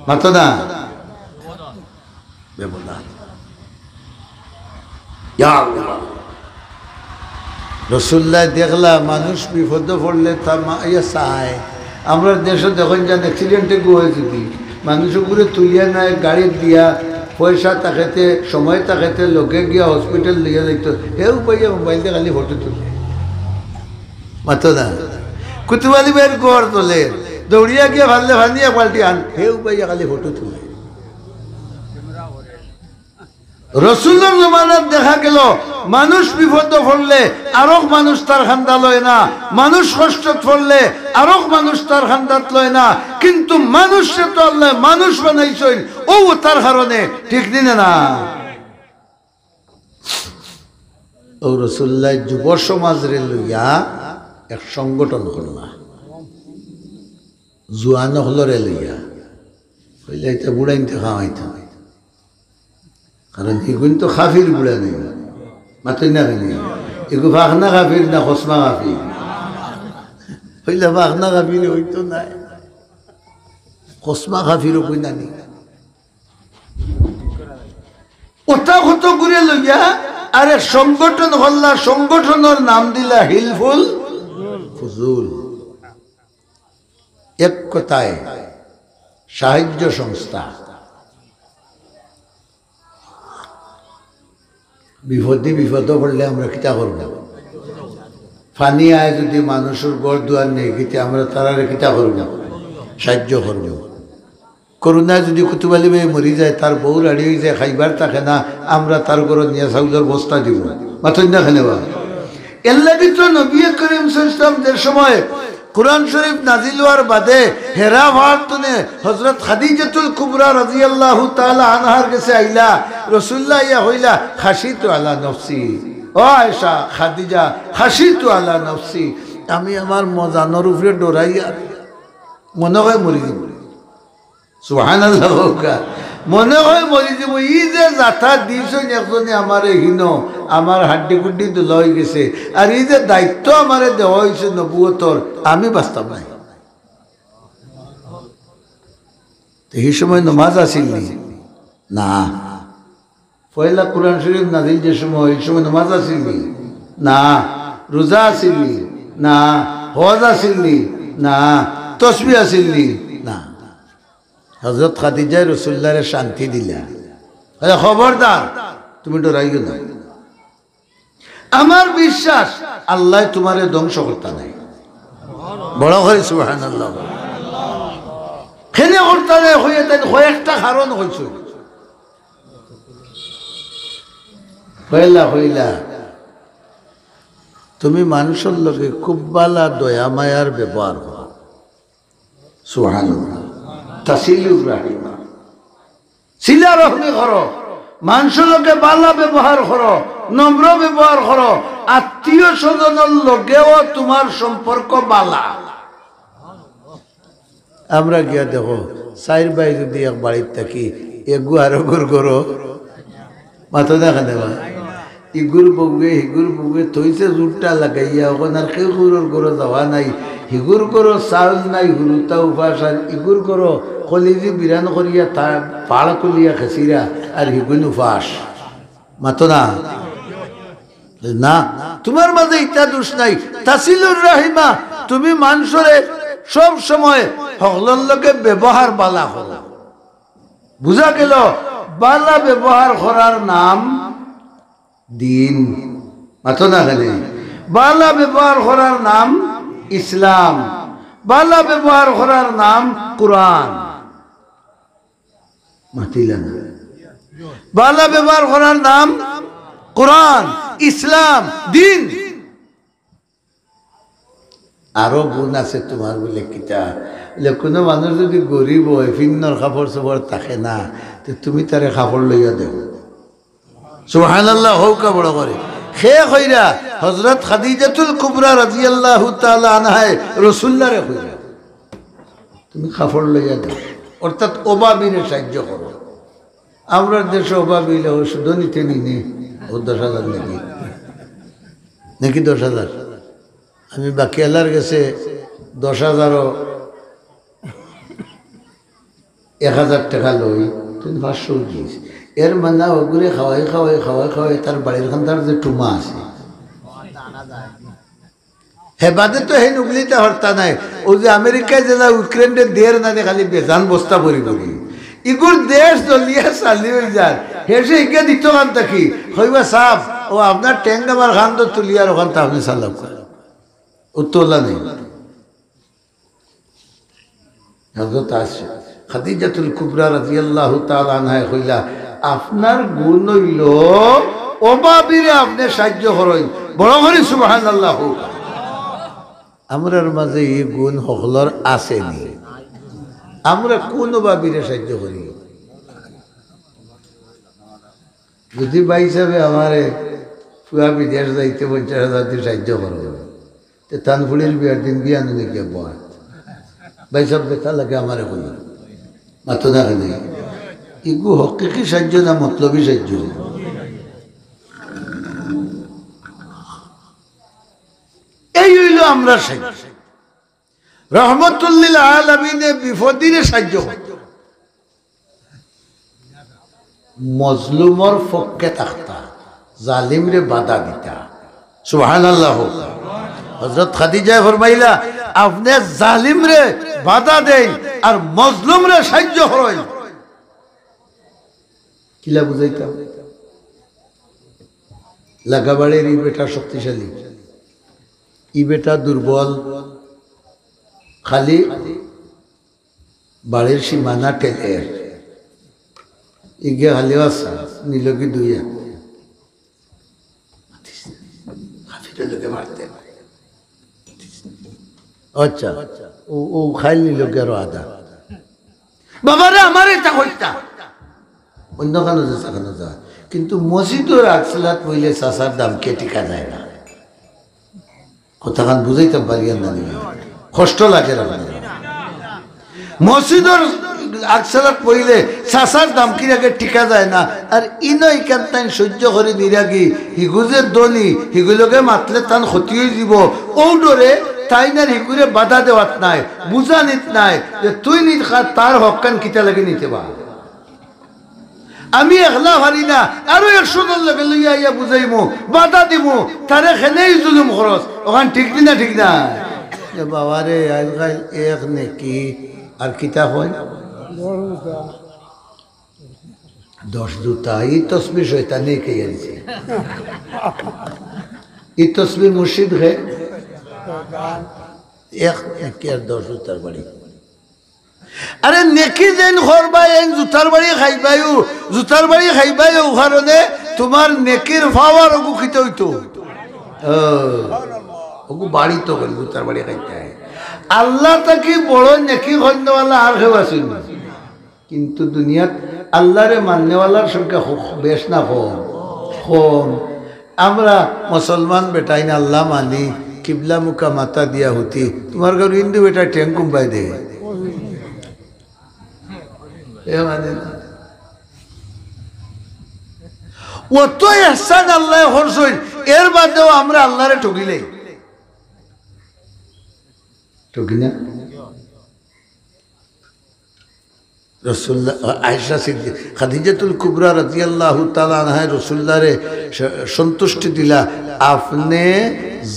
Speaker 1: মাতো না ব্যবধান রসুল্লাহ দেখলা মানুষ বিপদে পড়লে তা চায় আমরা দেশে যখন যান অ্যাক্সিডেন্টে গিয়ে যদি মানুষ উপরে তুলিয়া নেয় গাড়ি দিয়া পয়সা তাকাইতে সময় তাকাইতে লোকে গিয়া হসপিটাল লিয়ে যাইতো হেউ পাইয়া মোবাইল দিয়ে খালি ফটো তুলে মাতো না কুতুবালি বের কর তোলে দৌড়িয়া গিয়া ভাললে ভানিয়া পাল্টি আন হেউ পাইয়া খালি ফটো তুলে রসুলের জমানাত দেখা গেল মানুষ বিপদ পড়লে আরো মানুষ তার খান্দা লয় না মানুষ কষ্ট পড়লে আরো মানুষ তার খান্দাত লয় না কিন্তু মানুষে তো আল্লাহ মানুষ বানাইছেন ও তার কারণে ঠিক দিনে না ও রসুল্লাহ যুব সমাজরে লইয়া এক সংগঠন করলা জুয়ান হলরে লইয়া কইলে এটা বুড়াইতে খাওয়াইতে কারণ এগুলো তো খাফির বুড়া নেই মাতই না কেন এগু ভাগনা খাফির না খসমা খাফির হইলে ভাগনা খাফির হইতো নাই খসমা খাফিরও কই নানি ওটা কত ঘুরে লইয়া আরে সংগঠন হল্লা সংগঠনের নাম দিলা হিলফুল ফুজুল এক কথায় সাহায্য সংস্থা বিপদ পড়লে আমরা কিতা করব ফানি আয় যদি মানুষের গড় দুয়ার নেই কিতা আমরা তারারে কিতা করব সাহায্য করব করোনা যদি কুতুবালি ভাই মরি যায় তার বউ রাড়ি হয়ে যায় খাইবার থাকে না আমরা তার ঘর নিয়ে চাউলের বস্তা দিব মাথন না খেলে এর লাগি তো নবী করিম সাল্লাল্লাহু আলাইহি ওয়াসাল্লামের সময় কুরআন শরীফ নাজিল হওয়ার বাদে হেরা ভারতনে হযরত খাদিজাতুল কুবরা রাদিয়াল্লাহু তাআলা আনহার কাছে আইলা রাসূলুল্লাহ ইয়া হইলা খাশিতু আলা নফসি, ও আয়েশা খাদিজা খাশিতু আলা নফসি, আমি আমার মজানোর উপরে ডরাইয়া মনে হয় মরি যাব। সুবহানাল্লাহ, মনে হয় মরি যাব। ই যে যাথা দিয়েছেন একজনে আমার হীন, আমার হাড্ডি গুড্ডি দুলা হয়ে গেছে, আর এই যে দায়িত্ব আমারে দেওয়া হয়েছে নবুয়তর, আমি বাস্তব নাই। এই সময় নমাজ আসিল না, পয়লা কোরআন শরীফ নাজিল যে সময়, এই সময় নমাজ আসিল না, রোজা আসিল না, হজ আসিল না, তসবিহ আসিল না। হযরত খাদিজা রাসূলুল্লাহরে শান্তি দিলা, খবরদার তুমি ডরাইও না। আমার বিশ্বাস আল্লাহ তোমারে ধ্বংস করতে নাই। বড় করে সুবহানাল্লাহ। খেলে করতে নাই হয়ে তাই কয়েকটা কারণ হয়েছে। হইলা তুমি মানুষের লগে খুব বালা দয়া মায়ার ব্যবহার করো। সুবহানাল্লাহ। তাসিলুর রাহিমা, সিলা রহমি করো, মানুষের লগে বালা ব্যবহার করো, নম্র ব্যবহার করো, আত্মীয় স্বজনের লগেও তোমার সম্পর্ক বালা। আমরা গিয়া দেখো চার ভাই যদি এক বাড়ির থাকি, এগু আরো গুর করো মাথা দেখা দেবা, ইগুর বউয়ে হিগুর বউয়ে থইছে জুটটা লাগাইয়া, ওখানে আর কেউ গুরুর গরো যাওয়া নাই, হিগুর করো চাউল নাই, হুরুতা উপাস, আর ইগুর করো কলিজি বিরান করিয়া তার পাড় কলিয়া খেসিরা, আর হিগুন উপাস। মাতো না না, তোমার মাঝে ইটা দোষ নাই। তাসিলুর রাহিমা, তুমি মানুষরে সব সময় সকলের লগে ব্যবহার বালা করো। বুঝা গেল বালা ব্যবহার করার নাম দিন। মাতো না খালি বালা ব্যবহার করার নাম ইসলাম, বালা ব্যবহার করার নাম কুরআন। মাতিলা না, বালা ব্যবহার করার নাম কুরআন, ইসলাম, দিন। আরো গুণ আছে তোমার বলে কিতা, কোনো মানুষ যদি গরিব হয়, ফিন্নর কাপড় চোপড় থাকে না, তো তুমি তারে কাপড় লইয়া দেও। সুবহানাল্লাহ, হৌকা বড় করে খে কইরা হযরত খাদিজাতুল কুবরা রাদিয়াল্লাহু তাআলা আনহায় রাসূলুল্লাহরে কইরা তুমি কাপড় লইয়া দাও, অর্থাৎ অভাবীরে সাহায্য করো। আমরা দেশে অভাবী ওষুধ নিতে নিনে ও 10,000 নাকি 10,000, আমি বাকি আল্লাহর কাছে 10,000ও 1,000 টাকা লই, তুমি 500 দিস। এর মানে ওগুলো খাওয়াই তার বাড়ির খান্তার যে টুমা আছে হেবাদে তো হে নুগলিতে হরতা নাই। ও যে আমেরিকায় যে ইউক্রেনের দেড় না খালি বেজান বস্তা ভরি ইগুর দেশ দলিয়া চালি হয়ে যায়, হেসে ইকে দিত খান থাকি হইবা সাপ ও আপনার ট্যাঙ্ক আমার খান তো তুলিয়ার ওখান তা আপনি চালাও ও তোলা নেই। হযরত আয়েশা খাদিজাতুল কুবরা রাদিয়াল্লাহু তাআলা আনহা কইলা, আপনার গুণ হইল অভাবীরে আপনি সাহায্য করেন। বড় করে সুবহানাল্লাহ। আমরার মাঝে এই গুণ সকলের আসেনি, আমরা কোন অভাবীরে সাহায্য করি? যদি ভাই হিসাবে আমার পুরা বিদেশ যাইতে 50,000 দিয়ে সাহায্য করবো, তো তানফুলির বিয়ার দিন বিয়া নুনে গিয়ে বয় ভাই সব দেখা লাগে আমার এখন মাত্র দেখা নেই। ইগু হকিকি সাহায্য না মতলবী সাহায্য? এই হইল আমরা সাহায্য। রহমতুল্লিল আলামিনে বিপদিনে সাহায্য, মজলুমর পক্ষে থাকতা, জালিমরে বাধা দিতা। সুবহানাল্লাহ। হযরত খাদিজা ফরমাইলা, আপনি জালিমরে বাধা দেন আর মজলুমরে সাহায্য করেন। কিলা বুঝাইতাম? লাগাবাড়ির ই বেটা শক্তিশালী, ই বেটা দুর্বল, খালি বাড়ির সীমানা টেলের ইগে খালি আসা নীলকি দুইয়া লোকে মারতেন। আচ্ছা ও খাইল নিল গেরো আদা বাবারে আমার এটা হইতা অন্য কানো যা চাকানো যা, কিন্তু মসজিদের আকসালাত বইলে চাচার দাম কে টিকা যায় না। কথাখান বুঝাইতাম পারিয়ান না, কষ্ট লাগে না। মসজিদের আকসালাত বইলে চাচার দাম কিরাকে টিকা যায় না। আর ইনো ইকান তাই সহ্য করে নিরাগি হিগুজের দনি হিগুলোকে মাতলে তান ক্ষতি হয়ে যাব। ও ডরে তাই না হিগুরে বাধা দেওয়াত নাই, বুঝা নিত নাই যে তুই নিত খা তার হকান কিতা লাগে নিতে বা। আমি একলা পারি না, আরো 100 জন লগে লইয়া ইয়া বুঝাইমু, বাধা দিমু, তারে খেনেই জুলুম খরচ। ওখান ঠিক না ঠিক না বাবারে আজকাল এক নেকি আর কিতা হয় 10 জুতা। এই তসবির শয়তানি কে গেছে, এই তসবির মুর্শিদ হে এক নেকি আর 10 জুতার বাড়ি। আরে নেকি যেন করবাই এন জুতার বাড়ি খাইবাইও, জুতার বাড়ি খাইবাইও কারণে তোমার নেকির পাওয়ার ওগু খিতে হইতো, ওগু বাড়ি তো করি জুতার বাড়ি খাইতে হয়। আল্লাহ তাকে বড় নেকি খন্ডওয়ালা আর কেউ আসেন, কিন্তু দুনিয়াত আল্লাহরে মাননেওয়ালার সংখ্যা বেশ না কম। আমরা মুসলমান বেটাই না আল্লাহ মানি, কিবলা মুখা মাতা দিয়া হতি, তোমার ঘর হিন্দু বেটা ট্যাং কুম্বাই দে অত এহসান আল্লাহ হরসইন, এর বাদেও আমরা আল্লাহরে ঠকিলে ঠকি না। রসুল্লাহ আয়েশা সিদ্দিক খাদিজাতুল কুবরা রাদিয়াল্লাহু তাআলা আনহা রসুল্লাহরে সন্তুষ্টি দিলা, আপনি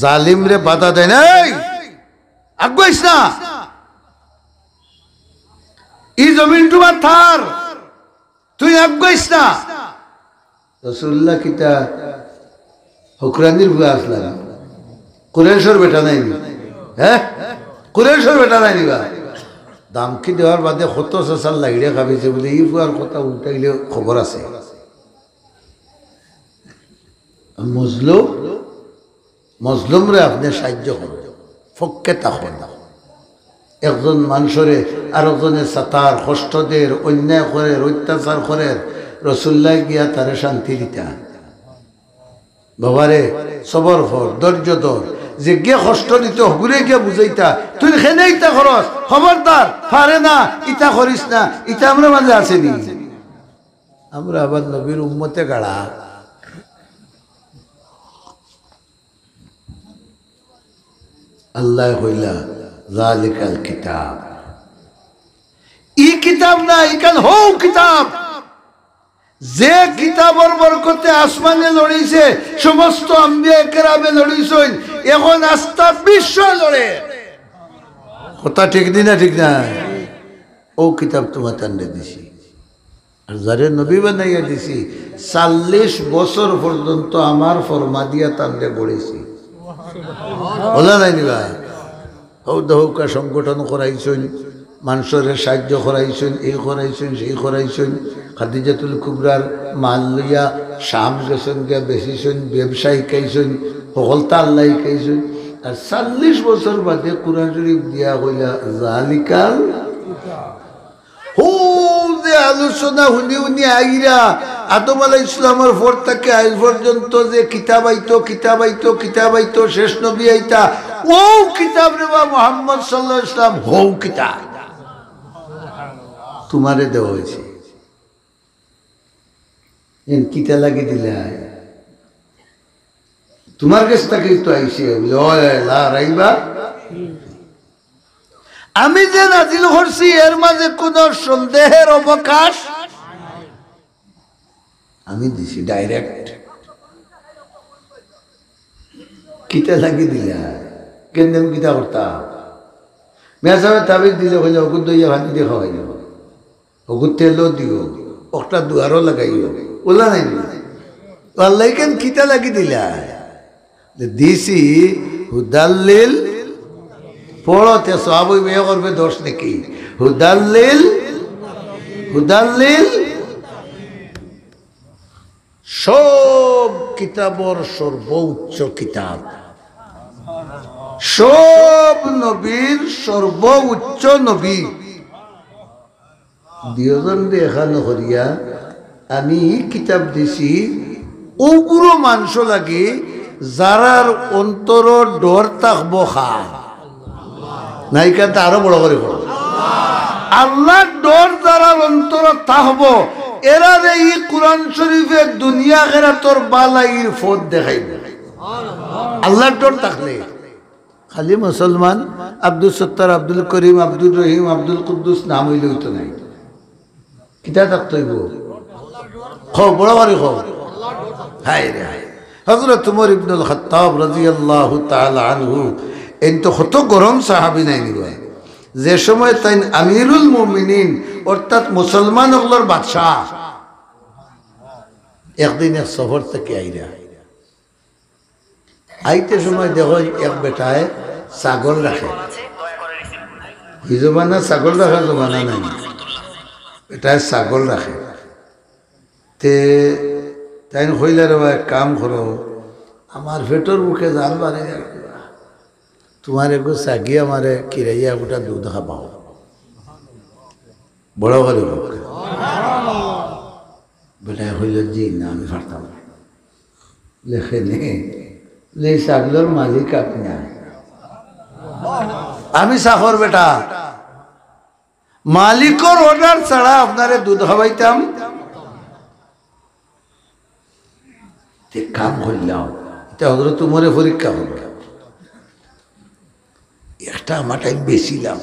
Speaker 1: জালিমরে বাধা দেন, এই আগাইস না, এই জমিন তোমার থার, তুই আগাইস না। রসুল্লাহ কিতা হুকরানির বুয়া আসলা, কুরেশর বেটা নাই, হ্যাঁ কুরেশর বেটা নাই নিবা, দামকি দেওয়ার বাদে কত চাচার লাইড়ে খাবিছে বলে এই বুয়ার কথা উল্টাইলে খবর আছে। মজলুমরে আপনি সাহায্য করেন, ফককে তাকেন। একজন মানুষরে আর একজনে সাতার কষ্টদের অন্যায় করে অত্যাচার করে, রসুল্লাহ গিয়া তারে শান্তি দিতা, বাবারে সবর ফর ধৈর্য ধর, যে গিয়ে কষ্ট দিত ঘুরে গিয়ে বুঝাইতা, তুই খেনে ইটা খরচ খবরদার পারে না, ইটা করিস না, ইটা আমরা মাঝে আসেনি। আমরা আবার নবীর উম্মতে গাড়া, আল্লাহ হইলা যালিকাল কিতাব, ই কিতাব না ইকান হও কিতাব, যে কিতাবর বরকতে আসমানে লড়িছে, সমস্ত আম্বিয়া কেরামে লড়িছেন, এখন আস্থা বিশ্ব লড়ে। কথা ঠিক দিনা ঠিক না? ও কিতাব তোমার টান্ডে দিছি, আর যারে নবী বানাইয়া দিছি 40 বছর পর্যন্ত আমার ফরমা দিয়া টান্ডে গড়েছি। বলা নাই নিবা হৌকা সংগঠন করাইছেন, মানুষের সাহায্য করাইছেন, এই করাইছেন সেই করাইছেন। খাদিজাতুল কুবরার মাল লইয়া শাম গেছেন, গিয়া বেশিছেন, ব্যবসায়ী খাইছেন, সকলতা আল্লাহ খাইছেন। আর 40 বছর বাদে কুরআন শরীফ দিয়া হইলা যালিকাল, হো যে আলোচনা শুনি শুনি আইরা আদম আলাইহিস সালামের পর থেকে আজ পর্যন্ত যে কিতাব আইতো শেষ নবী আইতা, ও কিতাব রে বা মুহাম্মদ সাল্লাল্লাহু আলাইহি ওয়াসাল্লাম, হো কিতাব তোমারে দেওয়া হয়েছে। কিতা লাগি দিলা তোমার কাছ থেকে তো আইসে রাইবা। আমি যে নাজিল করছি এর মাঝে কোন সন্দেহের অবকাশ, আমি দিছি ডাইরেক্ট। কিতা লাগি দিলা কেন কিতা করতাম, মেসাবে তাবিজ দিলে হইলে ওগুর দইয়া ভাঙি দিয়ে খাওয়াই যাব, ওগুর তেলও দিও, একটা দুয়ারও লাগাইও, ওলা নাই আল্লাহ কেন কিতা লাগি দিলা দিছি হুদাল্লিল পড়তে সব মেয়ে করবে দোষ নাকি, হুদাল্লিল সব কিতাবর সর্বোচ্চ কিতাব সব নবীর সর্বোচ্চ নবী দুজন দেখানো করিয়া আমি কিতাব দিছি ওগুলো মানুষ লাগে যারার অন্তর ডর থাকবো খা নাই কাতে আরো বড় করে করো আল্লাহর ডর যারার অন্তর থাকবো এরা এই কোরআন শরীফের দুনিয়া খেরা তোর বালাইর ফোদ দেখাইবে আল্লাহর ডর থাকলে খালি মুসলমান আব্দুল সত্তার আব্দুল করিম আব্দুল রহিম আব্দুল কুদ্দুস নাম হইলে হইতো নাই কিতা থাকতে হইব বড় বাড়ি হায় রে হায় হযরত উমর ইবনুল খাত্তাব রাদিয়াল্লাহু তাআলা আনহু এন তো কত গরম সাহাবী নাই নিবা যে সময় তাই আমিরুল মুমিনিন অর্থাৎ মুসলমান হলর বাদশাহ একদিন এক সফর থেকে আইতে সময় দেখো এক বেটায় ছাগল রাখে এই জমানা ছাগল রাখার জমানা নাই বেটায় ছাগল রাখে তে তাই কইলে রে এক কাম করো আমার পেটর মুখে জাল বাড়ে তোমার একটু চাগি আমারে কিরাইয়া গোটা দুধ খাবাও বড় করে বেটায় হইল জি না আমি পারতাম লেখে নে ছাগলের মালিক আপনি আমি চাকর বেটা মালিকর অর্ডার ছাড়া আপনারে দুধ খাওয়াইতাম কাম করলাম এটা হজরত উমরে পরীক্ষা হল একটা আমার টাইম বেশিলাম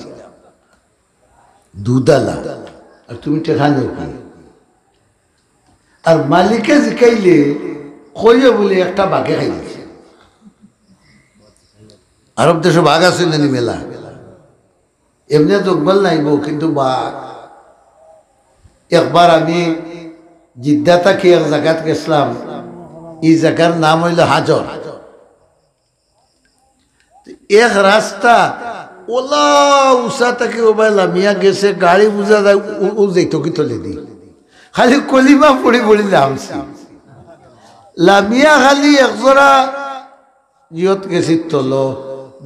Speaker 1: দুধ আলা আর তুমি টেকা নেই আর মালিকে জিকাইলে কইয়ে বলে একটা বাঘে খাই দিছে আরব দেশে বাঘ আছে নানি মেলা এমনি জগবাল নাইব কিন্তু বাঘ একবার আমি জিদ্দা থাকি এক জায়গাত গেছিলাম এই জায়গার নাম হইল হাজর এক রাস্তা ওলা উষা থেকে ওবাই লামিয়া গেছে গাড়ি বুঝা যায় ও যাইতো কি তলে দি খালি কলিমা পড়ি পড়ি নামছি লামিয়া খালি একজোড়া জিয়ত গেছি তল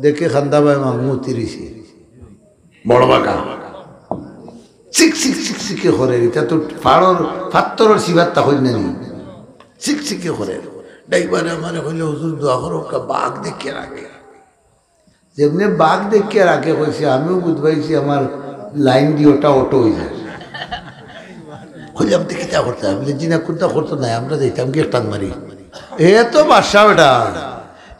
Speaker 1: দেখে খান্দা ভাই মামু তিরিছি বড় বাঁকা চিক চিক চিক চিকে করে এটা তো পাড়র ফাত্তরের শিবারটা হইল না চিক চিকে করে ডাইবারে আমার হইলে হুজুর দোয়া করো বাঘ দেখিয়ে রাখে যেমনি বাঘ দেখিয়ে রাখে কইছে আমিও বুঝবাইছি আমার লাইন দিয়ে ওটা অটো হয়ে যায় হইলাম দেখি তা করতে বলে জিনা কোনটা করতো নাই আমরা দেখতাম কি টান মারি এ তো বাদশা বেটা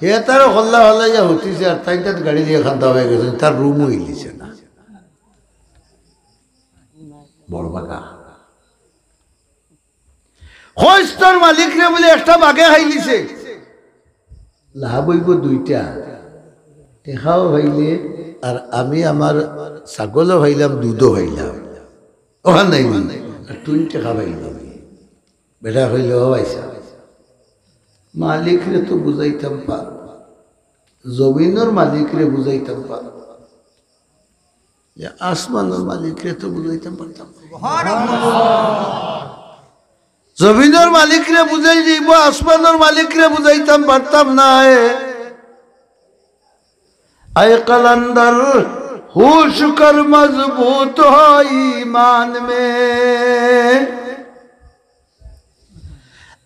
Speaker 1: এ তার হল্লা হল্লা যা হতিছে আর তাই তার গাড়ি দিয়ে খান্তা হয়ে গেছে তার রুমও ইলিছে না বড় বাঘা তোর মালিক রে বলে একটা বাঘে খাইলিছে লাভ হইব দুইটা টেকাও ভাইলে আর আমি আমার ছাগলও ভাইলাম দুধও ভাইলাম ওখান নাই আর তুই টেকা ভাইলাম বেটা হইলে হইসা মালিক রে তো বুঝাইতাম পার জমিনের মালিক রে বুঝাইতাম পার আসমানের মালিক রে তো বুঝাইতাম পারতাম জমিনের মালিক রে বুঝাই দিব আসমানের মালিক রে বুঝাইতাম পারতাম না आए कलंदर होश कर मजबूत हो ईमान में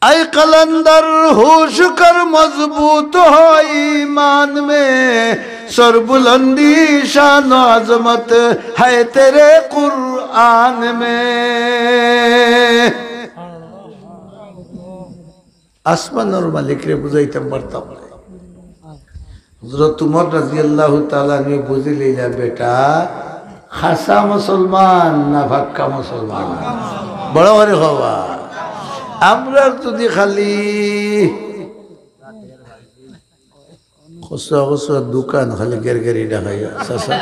Speaker 1: आए कलंदर होश कर मजबूत हो ईमान में सरबुलंदी शान आजमत है तेरे कुरान में आसमान और मालिक रे बुझाइताम पारताम ना हजरत उमर রাদিয়াল্লাহু তাআলা ने বুঝে লইলা বেটা খাসা মুসলমান না পাক্কা মুসলমান বড় করে হওয়া আমরা যদি খালি খসা খসা দোকান খালি গেরগেরি দেখাইয়া সাসা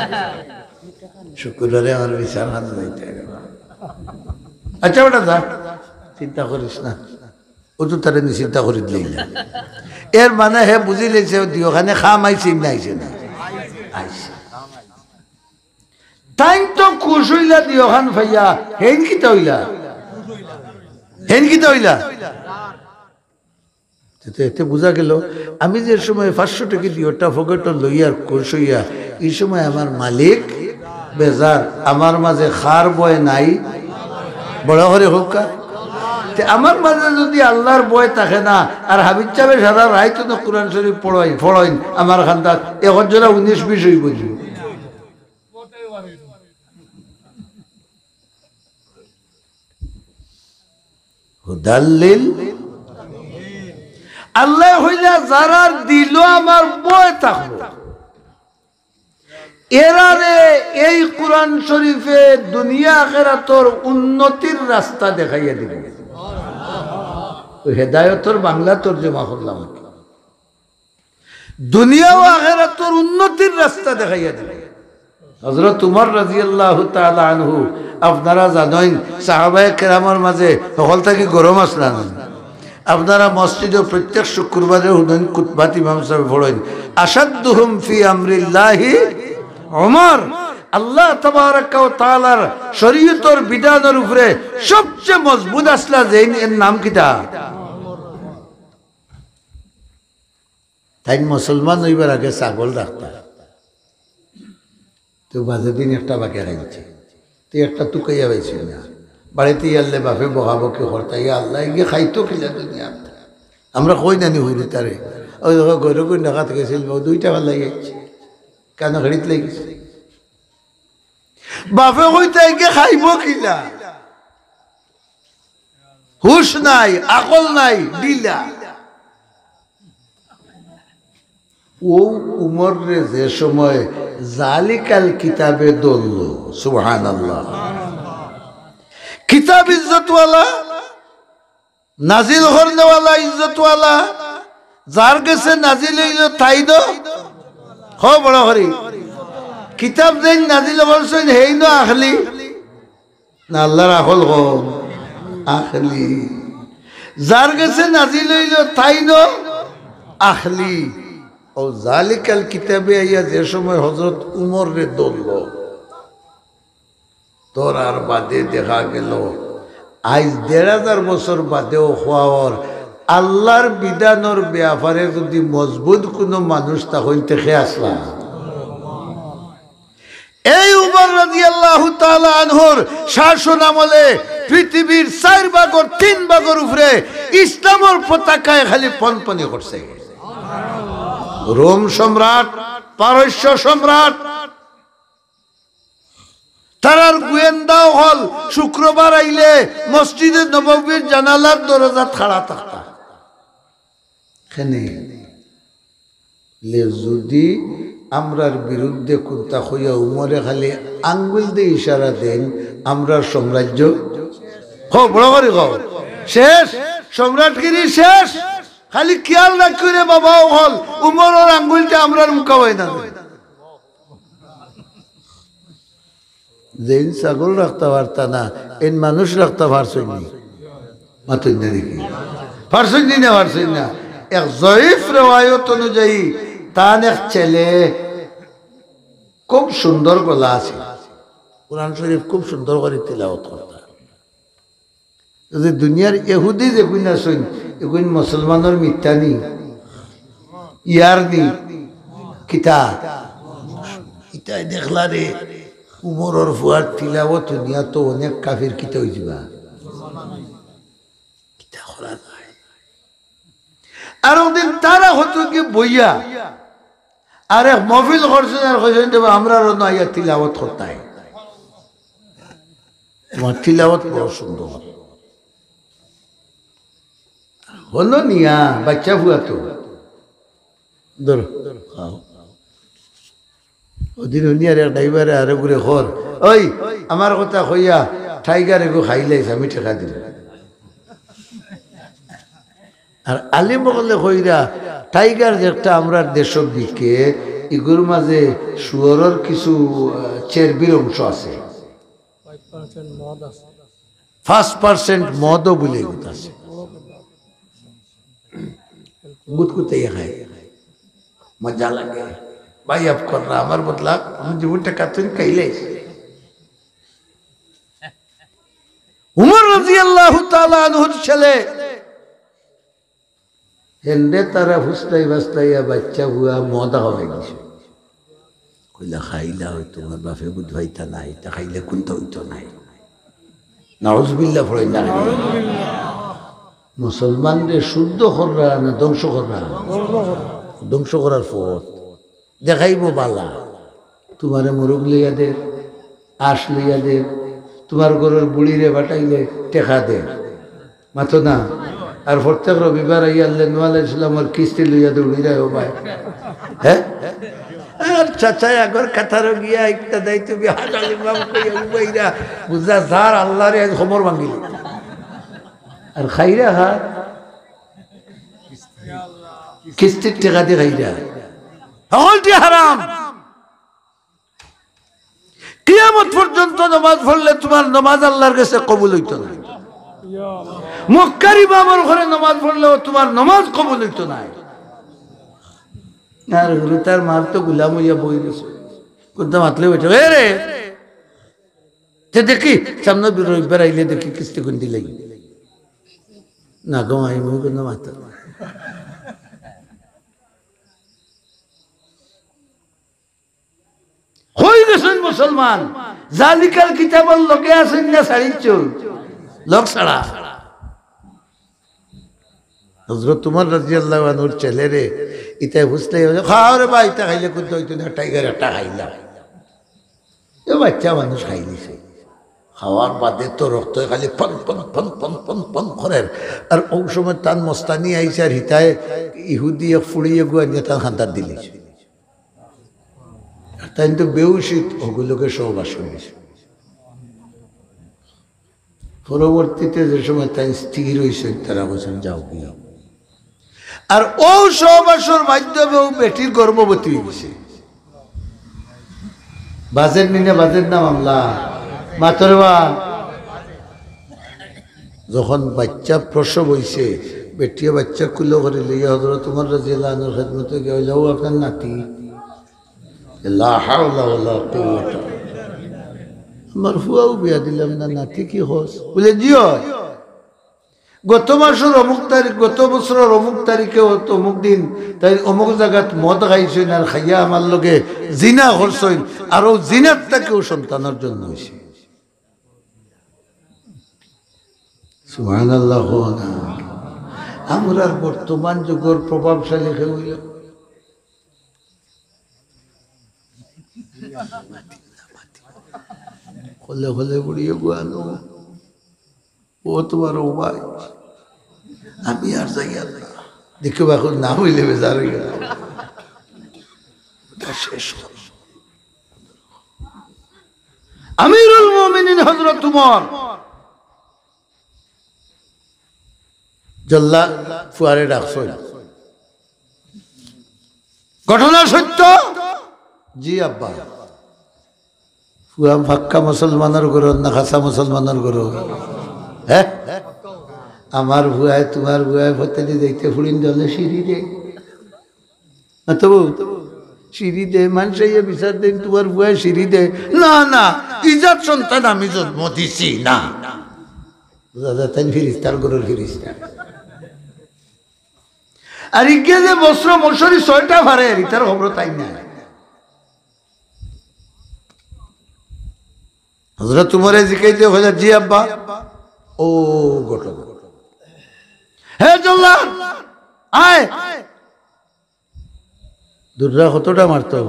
Speaker 1: শুক্রবারে আমার বিচার হাত যাইতে আচ্ছা বেটা যা চিন্তা করিস না ও তো তারে নি চিন্তা করি দিলেই না এর মানে হে বুঝি লেছে দিওখানে খাম আইছে না আইছে না আইছে তাই তো খুশ হইলা দিওখান ভাইয়া হেন কি হইলা এতে বোঝা গেল আমি যে সময় 500 টাকা দিয়ে ওটা ফকেটর লইয়ার করছইয়া এই সময় আমার মালিক বেজার, আমার মাঝে খার বয় নাই, বড় করে হোক। আমার মাঝে যদি আল্লাহর বয় থাকে না, আর হাবিজ সাহেব সারা রায় তো কোরআন শরীফ পড়াইন আমার খান্দার এখন জোড়া 19-20 হয়ে বুঝি। হুদাল্লিল আল্লাহ হইলা যারা দিল আমার বয় থাকবো এরারে এই কোরআন শরীফে দুনিয়া আখিরাতের উন্নতির রাস্তা দেখাইয়া দিবে। হেদায়েতের বাংলা তরজমা করলাম, দুনিয়া ও আখিরাতের উন্নতির রাস্তা দেখাইয়া দিবে। হযরত উমর রাদিয়াল্লাহু তাআলা আনহু আপনারা জানেন সাহাবায়ে কেরামের মাঝে সকল থেকে গরম আসলেন। আপনারা মসজিদে প্রত্যেক শুক্রবারে হুদান কুতবাত ইমাম সাহেব পড়েন আশাদ্দুহুম ফি আমরিল্লাহি উমর। আল্লাহ তাবারাক ওয়া তাআলার শরীয়তের বিধানের উপরে সবচেয়ে মজবুত আসলা যেন এর নাম কিটা? তাই মুসলমান হইবার আগে ছাগল রাখতা, তো বাজে দিন একটা বাকি রাখছে, তো একটা টুকাইয়া পাইছি না বাড়িতে ইয়ারলে বাপে বহাবকি হরতাই আল্লাহ গিয়ে খাইতো খিলা দুনিয়া। আমরা কই নানি হইলে তারে ওই দেখো গরু কই ডাকা থেকে ছিল 2 টাকা লাগিয়েছে কেন ঘড়িত লাগিয়েছে বাপে কইতাই গিয়ে খাইব খিলা, হুশ নাই আকল নাই দিলা। ও উমর রে যে সময় জালিকাল কিতাবে দলল, সুবহানাল্লাহ। কিতাব ইজ্জতওয়ালা, নাজিল করনেওয়ালা ইজ্জতওয়ালা, যার কাছে নাজিল হইল তাই দো হ বড় হরি। কিতাব যেন নাজিল করছেন হেই ন আখলি না আল্লাহর আকল হ আখলি, যার কাছে নাজিল হইল তাই ন আখলি। ও জালিকাল কিতাবে আইয়া যে সময় হযরত উমর রে দলল, তোর আর বাদে দেখা গেল আজ 1500 বছর বাদেও হওয়ার আল্লাহর বিধানের ব্যাপারে যদি মজবুত কোনো মানুষ তখন থেকে আসলা এই উমর রাদিয়াল্লাহু তাআলা আনহুর শাসন আমলে পৃথিবীর 4 ভাগের 3 ভাগের উপরে ইসলামের পতাকায় খালি পনপনি করছে। রোম সম্রাট, পারস্য সম্রাট, তারার গোয়েন্দাও হল শুক্রবার আইলে মসজিদে নববীর জানালার দরজা খাড়া থাকতা। যদি আমরার বিরুদ্ধে কোনটা হইয়া উমরে খালি আঙ্গুল দিয়ে ইশারা দেন আমরার সাম্রাজ্য বড় করে শেষ, সম্রাটগিরি শেষ। খালি খেয়াল রাখি রে বাবাও হল উমরের আঙ্গুলটা আমরার মুখাবাই না। যেন ছাগল রাখতে পারতা না এন মানুষ রাখতে পারছনি মাতুন না দেখি পারছনি না পারছনি না। এক জয়ীফ রেওয়ায়ত অনুযায়ী তার এক ছেলে খুব সুন্দর গলা আছে, কোরআন শরীফ খুব সুন্দর করে তিলাওয়াত করতা। যদি দুনিয়ার ইহুদি যেগুন আছেন এগুন মুসলমানের মিথ্যা নি ইয়ার নি কিতা ইটাই দেখলা রে উমরের ফুয়ার তিলাওয়াত দুনিয়া তো অনেক কাফির কিতা হই যাবা কিতা করা যায়। আর ওদিন তারা হতো কি বইয়া আর এক মহফিল করছেন আর কইছেন দেব আমরা রন আইয়া তিলাওয়াত করতাই, তোমার তিলাওয়াত বড় সুন্দর হলো নিয়া বাচ্চা ফুয়া তো ধরো ওদিন উনিয়ার এক ড্রাইভারে আরো ঘুরে খর ওই আমার কথা কইয়া টাইগার এগো খাইলাইছ আমি ঠেকা দিল। আর আলিম বলে কইরা টাইগার যেটা আমরা দেশ বিকে এগুলোর মাঝে শুয়োরের কিছু চর্বির অংশ আছে, 5% মদও বলে আছে গুতগুতাইয়া খায় মজা লাগে। ভাই আপ কর না আমার বদলা আমি জীবনটা কাতুন খাইলাই। উমর রাদিয়াল্লাহু তাআলা আনহুর ছেলে হেন্দে তারা ফুসলাই বাসলাইয়া বাচ্চা বুয়া মদা হয়ে গেছে কইলা খাইলা হয় তোমার বাপে বুধ ভাইতা নাই তা খাইলে কোনটা হইতো নাই নাউজুবিল্লাহ পড়ে না মুসলমানদের শুদ্ধ করা না ধ্বংস করা ধ্বংস করার পথ দেখাইব বালা তোমারে মুরগ লইয়া দে আশ লইয়া দে তোমার ঘরের বুড়িরে বাটাইলে টেকা দে মাথো না আর প্রত্যেক রবিবার আইয়া আল্লাহ নূহ ইসলামের কিস্তি লইয়া দে উড়িরা ও ভাই হ্যাঁ আর চাচা আগর কাতার গিয়া একটা দেয় তুমি হাজার ইমাম কইয়া উবাইরা বুঝা যার আল্লাহরে আজ খবর ভাঙিল আর খাইরা হা কিস্তির টাকা দিয়ে খাইরা সকলটি হারাম কিয়ামত পর্যন্ত নামাজ পড়লে তোমার নামাজ আল্লাহর কাছে কবুল হইতো না মক্কার ইমামের ঘরে নামাজ পড়লেও তোমার নামাজ কবুল হইতো না আর তার মার তো গুলাম হইয়া বই গেছে কোনটা মাতলে বইটা রে দেখি সামনে রবিবার আইলে দেখি কিস্তি কোন দিলে না গো আই মুখ কোন মাতা হয়ে গেছেন মুসলমান জালিকাল কিতাবের লোকে আছেন না ছাড়িচ্ছ লোক ছাড়া হযরত উমর রাদিয়াল্লাহু আনহুর ছেলেরে ইতা বুঝতে খাও রে ভাই তা খাইলে কোন হইতো না টাইগার একটা খাইলা এ বাচ্চা মানুষ খাইলিছে খাওয়ার বাদে তো রক্ত খালি পন পন পন পন পন পন করে আর ওই সময় তান মস্তানি আইছে আর হিতায় ইহুদি ফুড়িয়ে গুয়া নিয়ে তার হান্তার দিলিছে আর তাই তো বেউসিত ওগুলোকে সহবাস করেছে পরবর্তীতে যে সময় তাই স্থির হয়েছে তারা বলছেন যাও গিয়া আর ও সহবাসের মাধ্যমে ও বেটির গর্ভবতী হয়ে গেছে বাজের নিনে বাজের না মামলা মাতর বা যখন বাচ্চা প্রসব হয়েছে বেটিয়া বাচ্চা কুলো করে লইয়া হযরত উমর রাদিয়াল্লাহু আনহুর খেদমতে গেল ও আপনার নাতি লা হাওলা ওয়ালা কুওয়াতা আমার ফুয়াও বিয়া দিলাম না নাতি কি হস বলে জিও গত মাসের অমুক তারিখ গত বছরের অমুক তারিখে অমুক দিন তাই অমুক জায়গাত মদ খাইছেন আর খাইয়া আমার লগে জিনা করছেন আর ও জিনার তাকেও সন্তানের জন্য হয়েছে সুবহানাল্লাহ আমরা বর্তমান যুগের প্রভাবশালী কেউ হইল হলে হলে বুড়িয়ে গুয়ানো ও তোমার ও ভাই আমি আর যাই না দেখো এখন না হইলে বেজার হয়ে গেল শেষ আমিরুল মুমিনিন হযরত উমর জল্লা ফুয়ারে ডাকছো ঘটনা সত্য জি আব্বা ফুয়া ফাক্কা মুসলমানের ঘর না খাসা মুসলমানের ঘর হ্যাঁ আমার ভুয়ায় তোমার ভুয়ায় ফতেলি দেখতে ফুড়িন জলে সিঁড়ি দে তবু সিঁড়ি দে মানুষ বিচার দেন তোমার ভুয়ায় সিঁড়ি দে না না ইজাত সন্তান আমি জন্ম দিছি না দাদা তাই ফিরিস্তার গরুর ফিরিস্তা আর ইকে যে বস্ত্র মশারি 6টা ভারে তার খবর তাই না হযরত উমরে জিকাইতে হযরত জি আব্বা ও ঘটনা হে জল্লাদ আয় দুর্রা কতটা মারতো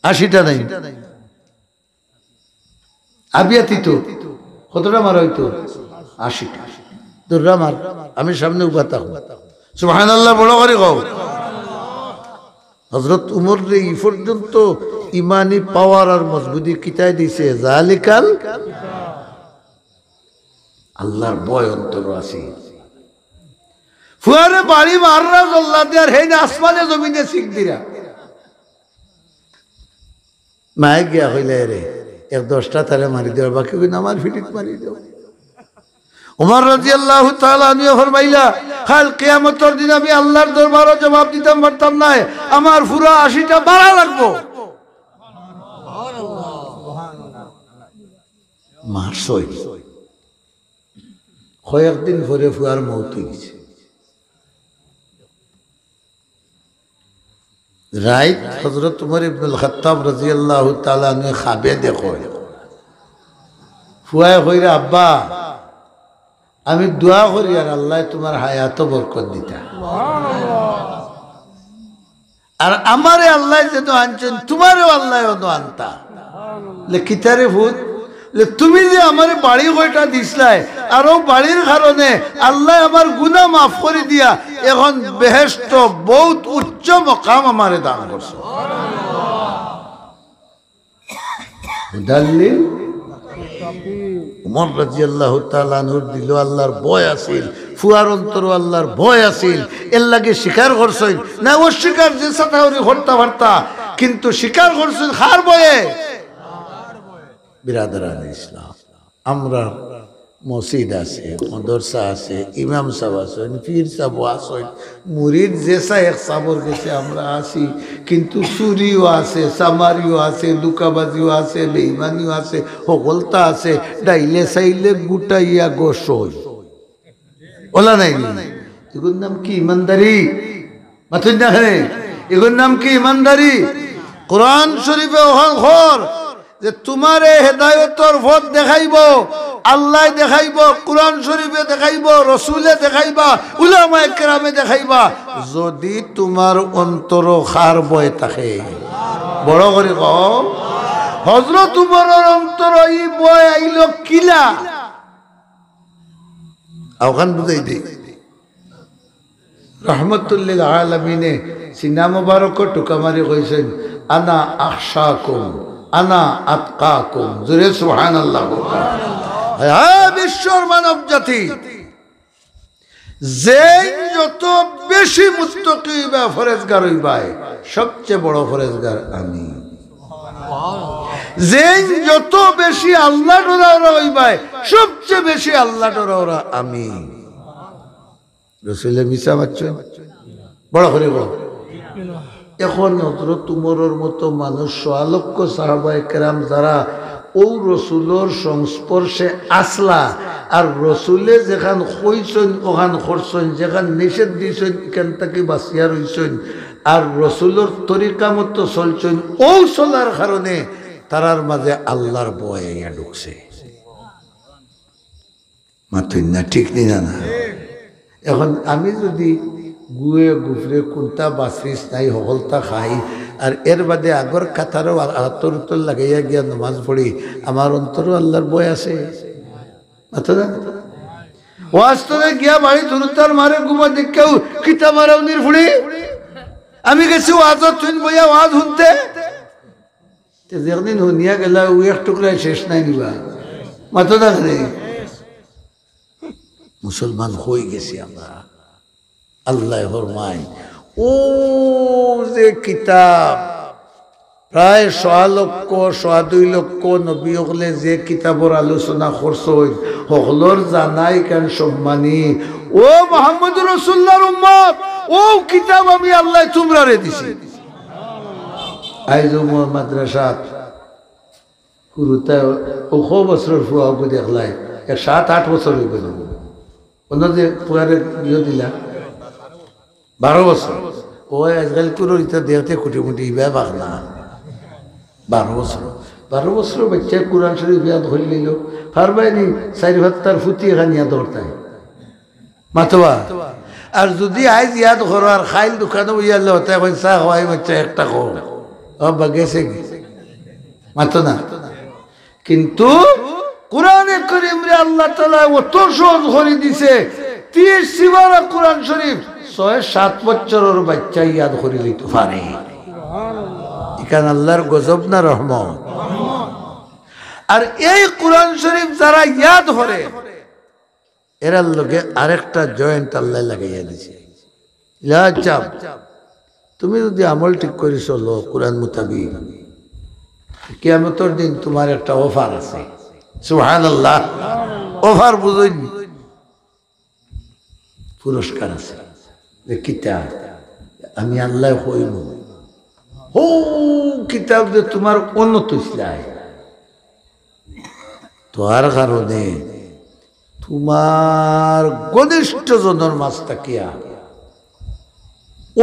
Speaker 1: 80টা নাই আবিয়াতি তো কতটা মারা হইতো 80টা দুর্রা মার আমি সামনে উবাতা সুবহানাল্লাহ বড় করে কও হযরত উমর রে এই পর্যন্ত ইমানি পাওয়ার আর মজবুতি কিতায় দিছে জালিকাল আল্লাহর ভয় অন্তর আছে ফুয়ারে বাড়ি মাররা জল্লাদে আর হেন আসমানে জমিনে শিখ দিরা মায়ে গিয়া হইলে রে 10টা তারে মারি দেওয়ার বাকি কই আমার ফিটিত মারি দেও উমর রাদিয়াল্লাহু তাআলা আনহু ফরমাইলা কাল কিয়ামতের দিন আমি আল্লাহর দরবারে জবাব দিতাম পারতাম না আমার পুরা 80টা বাড়া লাগবো মারছই কয়েকদিন পরে ফুয়ার মৌত হয়েছে রাইট হযরত উমর ইবনুল খাত্তাব রাদিয়াল্লাহু তাআলা আনহু খাবে দেখো ফুয়ায় কইরা আব্বা আমি দোয়া করি আর আল্লাহ তোমার হায়াত বরকত দিতা আর আমারে আল্লাহ যেন আনছেন তোমারও আল্লাহ আনতা কিতারে ভূত তুমি যে আমার বাড়ি কয়টা দিছলাই আর ও বাড়ির কারণে আল্লাহ আমার গুনাহ মাফ করে দিয়া এখন বেহেশত বহুত উচ্চ মকাম আমারে দান করছে দলিল উমর রাদিয়াল্লাহু তাআলা আনহুর দিল আল্লাহর ভয় আছিল ফুয়ার অন্তর আল্লাহর ভয় আছিল এর লাগে স্বীকার করছেন না অস্বীকার যে সাথাউরি হত্যা বার্তা কিন্তু স্বীকার করছেন খার ভয়ে বিরাদরান ইসলাম আমরা মসজিদ আছে মাদ্রাসা আছে ইমাম সাহেব আছেন পীর সাহেব আছেন মুরিদ যেসা এক সাবর গেছে আমরা আসি কিন্তু চুরিও আছে সামারিও আছে দুকাবাজিও আছে বেঈমানিও আছে হকলতা আছে ডাইলে সাইলে গুটাইয়া গোসই ওলা নাই এগুর নাম কি ইমানদারি মাথুন না এগুর নাম কি ইমানদারি কোরআন শরীফে ওখান খর যে তোমারে হেদায়তর পথ দেখাইব আল্লাহ দেখাইব কোরআন শরীফে দেখাইব রসুলে দেখাইবা উলামায়ে কেরামে দেখাইবা যদি তোমার অন্তর খার বয় থাকে বড় করে কও হযরত উমরের অন্তর এই বয় আইল কিলা আওখান বুঝাই দেই রহমতুল্লিল আলামিনে সিনা মুবারক টুকামারি কইছেন আনা আখশাকুম আনা আতকাকুম জোরে সুবহানাল্লাহ হ্যাঁ বিশ্বর মানব জাতি যে যত বেশি মুত্তাকি বা ফরেজগার হইবাই সবচেয়ে বড় ফরেজগার আমি যে যত বেশি আল্লাহ ডরাওরা হইবাই সবচেয়ে বেশি আল্লাহ ডরাওরা আমি রাসূলের মিছা বাচ্চা বড় করে বড় এখন হযরত উমরের মতো মানুষ সোয়ালক্ষ সাহাবায়ে কেরাম যারা ও রসুলোর সংস্পর্শে আসলা আর রসুলে যেখান কইছেন ওখান করছেন যেখান নিষেধ দিয়েছেন এখান থেকে বাঁচিয়া রইছেন আর রসুলোর তরিকা মতো চলছেন ও চলার কারণে তারার মাঝে আল্লাহর ভয় আইয়া ঢুকছে মাথুন না ঠিক নি না এখন আমি যদি গুয়ে গুফরে কোনটা বাসিস নাই হকলতা খাই আর এর বাদে আগর কাতারও আতর উত্তর লাগাইয়া গিয়া নমাজ পড়ি আমার অন্তরও আল্লাহর বয় আছে ওয়াস্তবে গিয়া বাড়ি ধরুতার মারে গুমা দেখেও কিতা মারাও নির্ফুড়ি আমি গেছি ওয়াজত তুই বইয়া ওয়াজ শুনতে যেদিন শুনিয়া গেলা ও এক টুকরাই শেষ নাই নিবা মাতো না মুসলমান হয়ে গেছি আমরা আল্লাহ ফরমায় ও যে কিতাব প্রায় 1.25 লক্ষ নবী হলে যে কিতাবর আলোচনা করছেন হকলর জানাই কেন সম্মানী ও মুহাম্মদ রাসূলুল্লাহর উম্মত ও কিতাব আমি আল্লাহ তোমরারে দিছি আইজো মাদ্রাসা কুরুতা ও কো বছর ফুয়া গো দেখলাই 7-8 বছর হয়ে গেল অন্যতে পুয়ারে বিয়ে দিলা 12 বছর ও আজকাল কোনো ইটা দেখতে কুটি মুটি ইবা বাগনা 12 বছর বাচ্চা কোরআন শরীফ ইয়াদ হয়ে নিল ফারবাইনি 4-7 ফুটি এখানে ধরতাই মাতবা আর যদি আইজ ইয়াদ করো আর খাইল দোকানে ইয়ালে হতে এখন চা খাওয়াই বাচ্চা একটা খো বাগেছে মাতো না কিন্তু কোরআনে কারীম রে আল্লাহ তাআলা অত সহজ করে দিছে 30 সিবারা কোরআন শরীফ 6-7 বছরের বাচ্চা ইয়াদ করে লইতে পারে এখানে আল্লাহর গজব না রহমত আর এই কোরআন শরীফ যারা ইয়াদ করে এরা লগে আরেকটা জয়েন্ট আল্লাহ লাগাইয়া দিছে লাজাব তুমি যদি আমল ঠিক করে চলো কোরআন মোতাবিক কিয়ামতের দিন তোমার একটা অফার আছে সুবহানাল্লাহ অফার বুঝুন পুরস্কার আছে যে কিতাব আমি আল্লাহ হইব ও কিতাব যে তোমার উন্নত ইসলাম তোর কারণে তোমার ঘনিষ্ঠ জনের মাছ তাকিয়া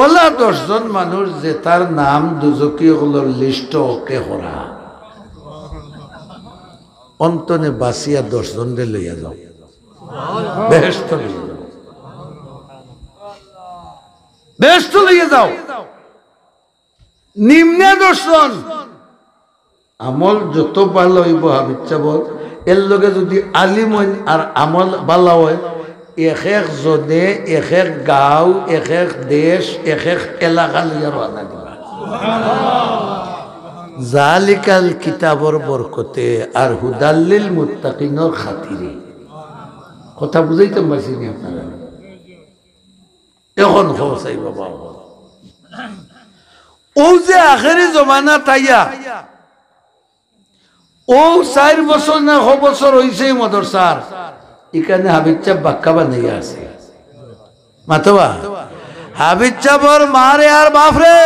Speaker 1: ওলা 10 জন মানুষ যে তার নাম দুজকিগুলোর লিস্ট ওকে করা অন্তনে বাসিয়া 10 জন রে লইয়া যাও বেহেশত লইয়া যাও বেহেশত লইয়া যাও নিম্নে 10 জন আমল যত ভালো হইব হাবিচ্ছা বল এর লগে যদি আলিম হইন আর আমল ভালো হয় এক এক জনে এক এক গাঁও এক এক দেশ এক এক এলাকা লইয়া রানা দিবা জালিকাল কিতাবর বরকতে আর হুদাল্লিল মুত্তাকিনের খাতিরে কথা বুঝাইতে পারছি না আপনারা এখন হসাই বাবা ও যে আখেরি জমানা তাইয়া ও 4 বছর না 6 বছর হইছে মাদ্রাসার এখানে হাবিব চাপ বাক্কা বানাইয়া আছে মাতবা হাবিব চাপর মারে আর বাপরে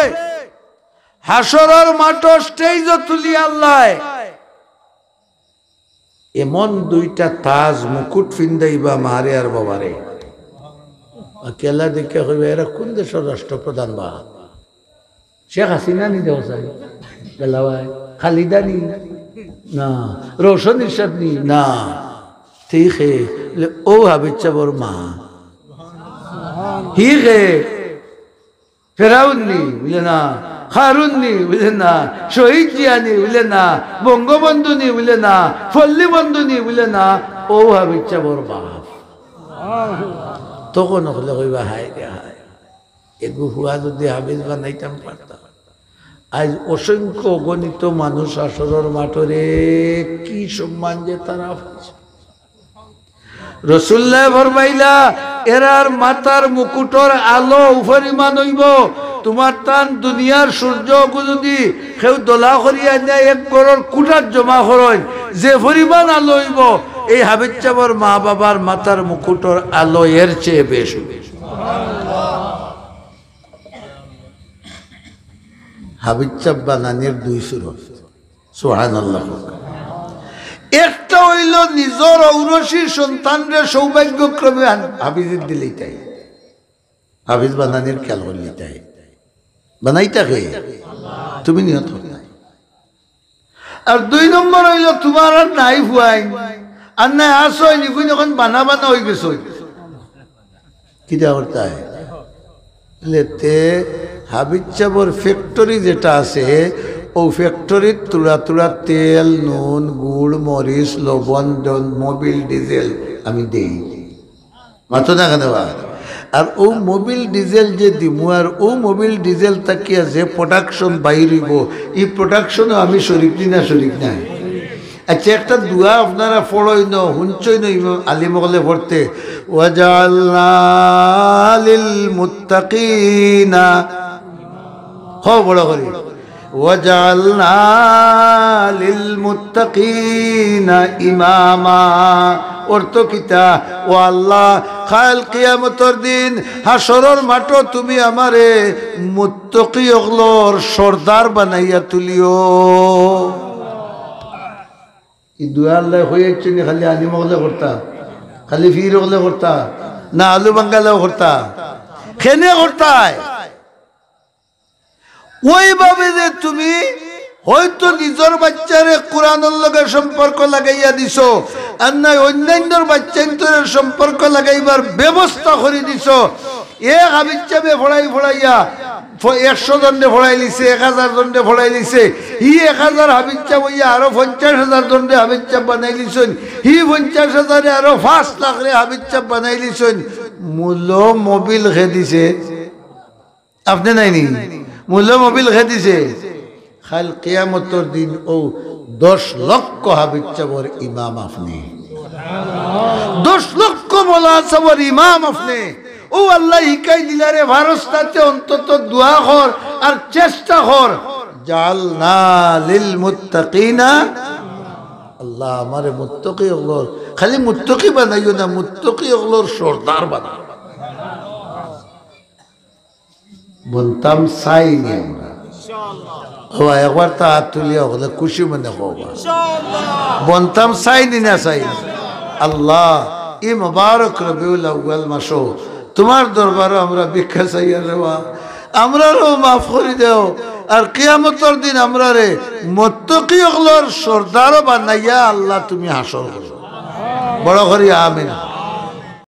Speaker 1: হাসরের মাঠ স্টেজ তুলি আল্লাহ এমন 2টা তাজ মুকুট ফিন্দাইবা মারে আর বাবারে আকেলা দেখে কইবে এরা কোন দেশের রাষ্ট্রপ্রধান বা শেখ হাসিনা নি দেও চাই গলাওয়াই খালিদা নি না রোশন ইরশাদ নি না ঠিক হে ও হাবিব চাপর মা হি হে ফেরাউন নি বলে না হারুন নি বুঝলেন না শহীদ জিয়ানি বুঝলেন না বঙ্গবন্ধু নি বুঝলেন না ফল্লি বন্ধু নি বুঝলেন না ও হাবিব চাপর বাপ তখন হলে কইবা হায় রে হায় এগু হুয়া যদি হাবিজ বানাইতাম পারতাম আজ অসংখ্য অগণিত মানুষ আসরের মাঠরে কি সম্মান যে তারা পাইছে রাসূলুল্লাহ ফরমাইলা এরার মাথার মুকুটর আলো উপরিমাণ হইব তোমার তান দুনিয়ার সূর্য যদি কেউ দোলা করিয়া নেয় 1 করোড় কুটার জমা করেন যে পরিমাণ আলো হইব এই হাবিব চাপর মা বাবার মাথার মুকুটর আলো এর চেয়ে বেশি হাবিব চাপ বানানির 2 সুরত সুবহানাল্লাহ একটা হইল নিজের ঔরসী সন্তানরে সৌভাগ্যক্রমে হাফিজের দিলেই তাই হাফিজ বানানির খেয়াল করলেই তাই বানাইতা কে তুমি নিয়ত নাই আর 2 নম্বর হইল তোমার আর নাই হুয়াই আর নাই আসো নিকুন যখন বানা হয়ে গেছো কি করতে হয় লেতে হাবিব চাপর ফ্যাক্টরি যেটা আছে ও ফ্যাক্টরির তুলা তেল নুন গুড় মরিচ লবণ মোবিল ডিজেল আমি দেই মাত্র না কেন আর ও মোবিল ডিজেল যে দিমু আর ও মোবিল ডিজেল তাকিয়া যে প্রোডাকশন বাইরিব এই প্রোডাকশনও আমি শরিক না শরিক নাই আচ্ছা একটা দুয়া আপনারা পড়ই ন হুঞ্চই নই আলিমগলে পড়তে ওয়াজালনা লিল মুত্তাকিনা হ বড় করে ওয়াজালনা লিল মুত্তাকিনা ইমামা অর্থ কিতা ও আল্লাহ কাল কিয়ামতের দিন হাসরের মাঠ তুমি আমারে মুত্তাকি ওগুলোর সর্দার বানাইয়া তুলিও এই দুয়া আল্লাহ হয়েছে নি খালি আলিম ওগুলো করতা খালি ফির ওগুলো করতা না আলু বাঙ্গালাও করতা খেনে করতায় ওইভাবে যে তুমি হয়তো নিজের বাচ্চারে কোরআনের লগে সম্পর্ক লাগাইয়া দিছো আর নাই অন্যান্যর বাচ্চান্তরের সম্পর্ক লাগাইবার ব্যবস্থা করে দিছো এক হাবিব চাপে ফড়াইয়া 100 জনে ফড়াই লিছে 1000 জনে ফড়াই লিছে হি 1000 হাবিব চাপ হইয়া আরো 50,000 জনে হাবিব চাপ বানাই লিছেন হি 50,000 আরো 5 লাখ রে হাবিব চাপ বানাই লিছেন মূল্য মোবিল খে দিছে আপনি নাইনি মূল্য মোবিল খে দিছে খাল কিয়ামতের দিন ও 10 লক্ষ হাবিব চাপর ইমাম আপনি 10 লক্ষ মোলা চাপর ইমাম আপনি ও আল্লাহ হিকাই দিলারে ভারস্তাতে অন্তত দোয়া কর আর চেষ্টা কর জালনা লিল মুত্তাকিনা আল্লাহ আমারে মুত্তাকি ওগুলোর খালি মুত্তাকি বানাইও না মুত্তাকি ওগুলোর সর্দার বানাও বলতাম চাই নি আমরা ইনশাআল্লাহ ও একবার তা তুলিয়া ওগুলো খুশি মনে হবা বলতাম চাই নি না চাই আল্লাহ এই মুবারক রবিউল আউয়াল মাসো তোমার দরবারে আমরা ভিক্ষা চাইয়া রেবা আমরারও মাফ করে দেও আর কিয়ামতের দিন আমরারে মুত্তাকিয়গুলোর সর্দার বানাইয়া আল্লাহ তুমি হাসর করো বড় করি আমিন।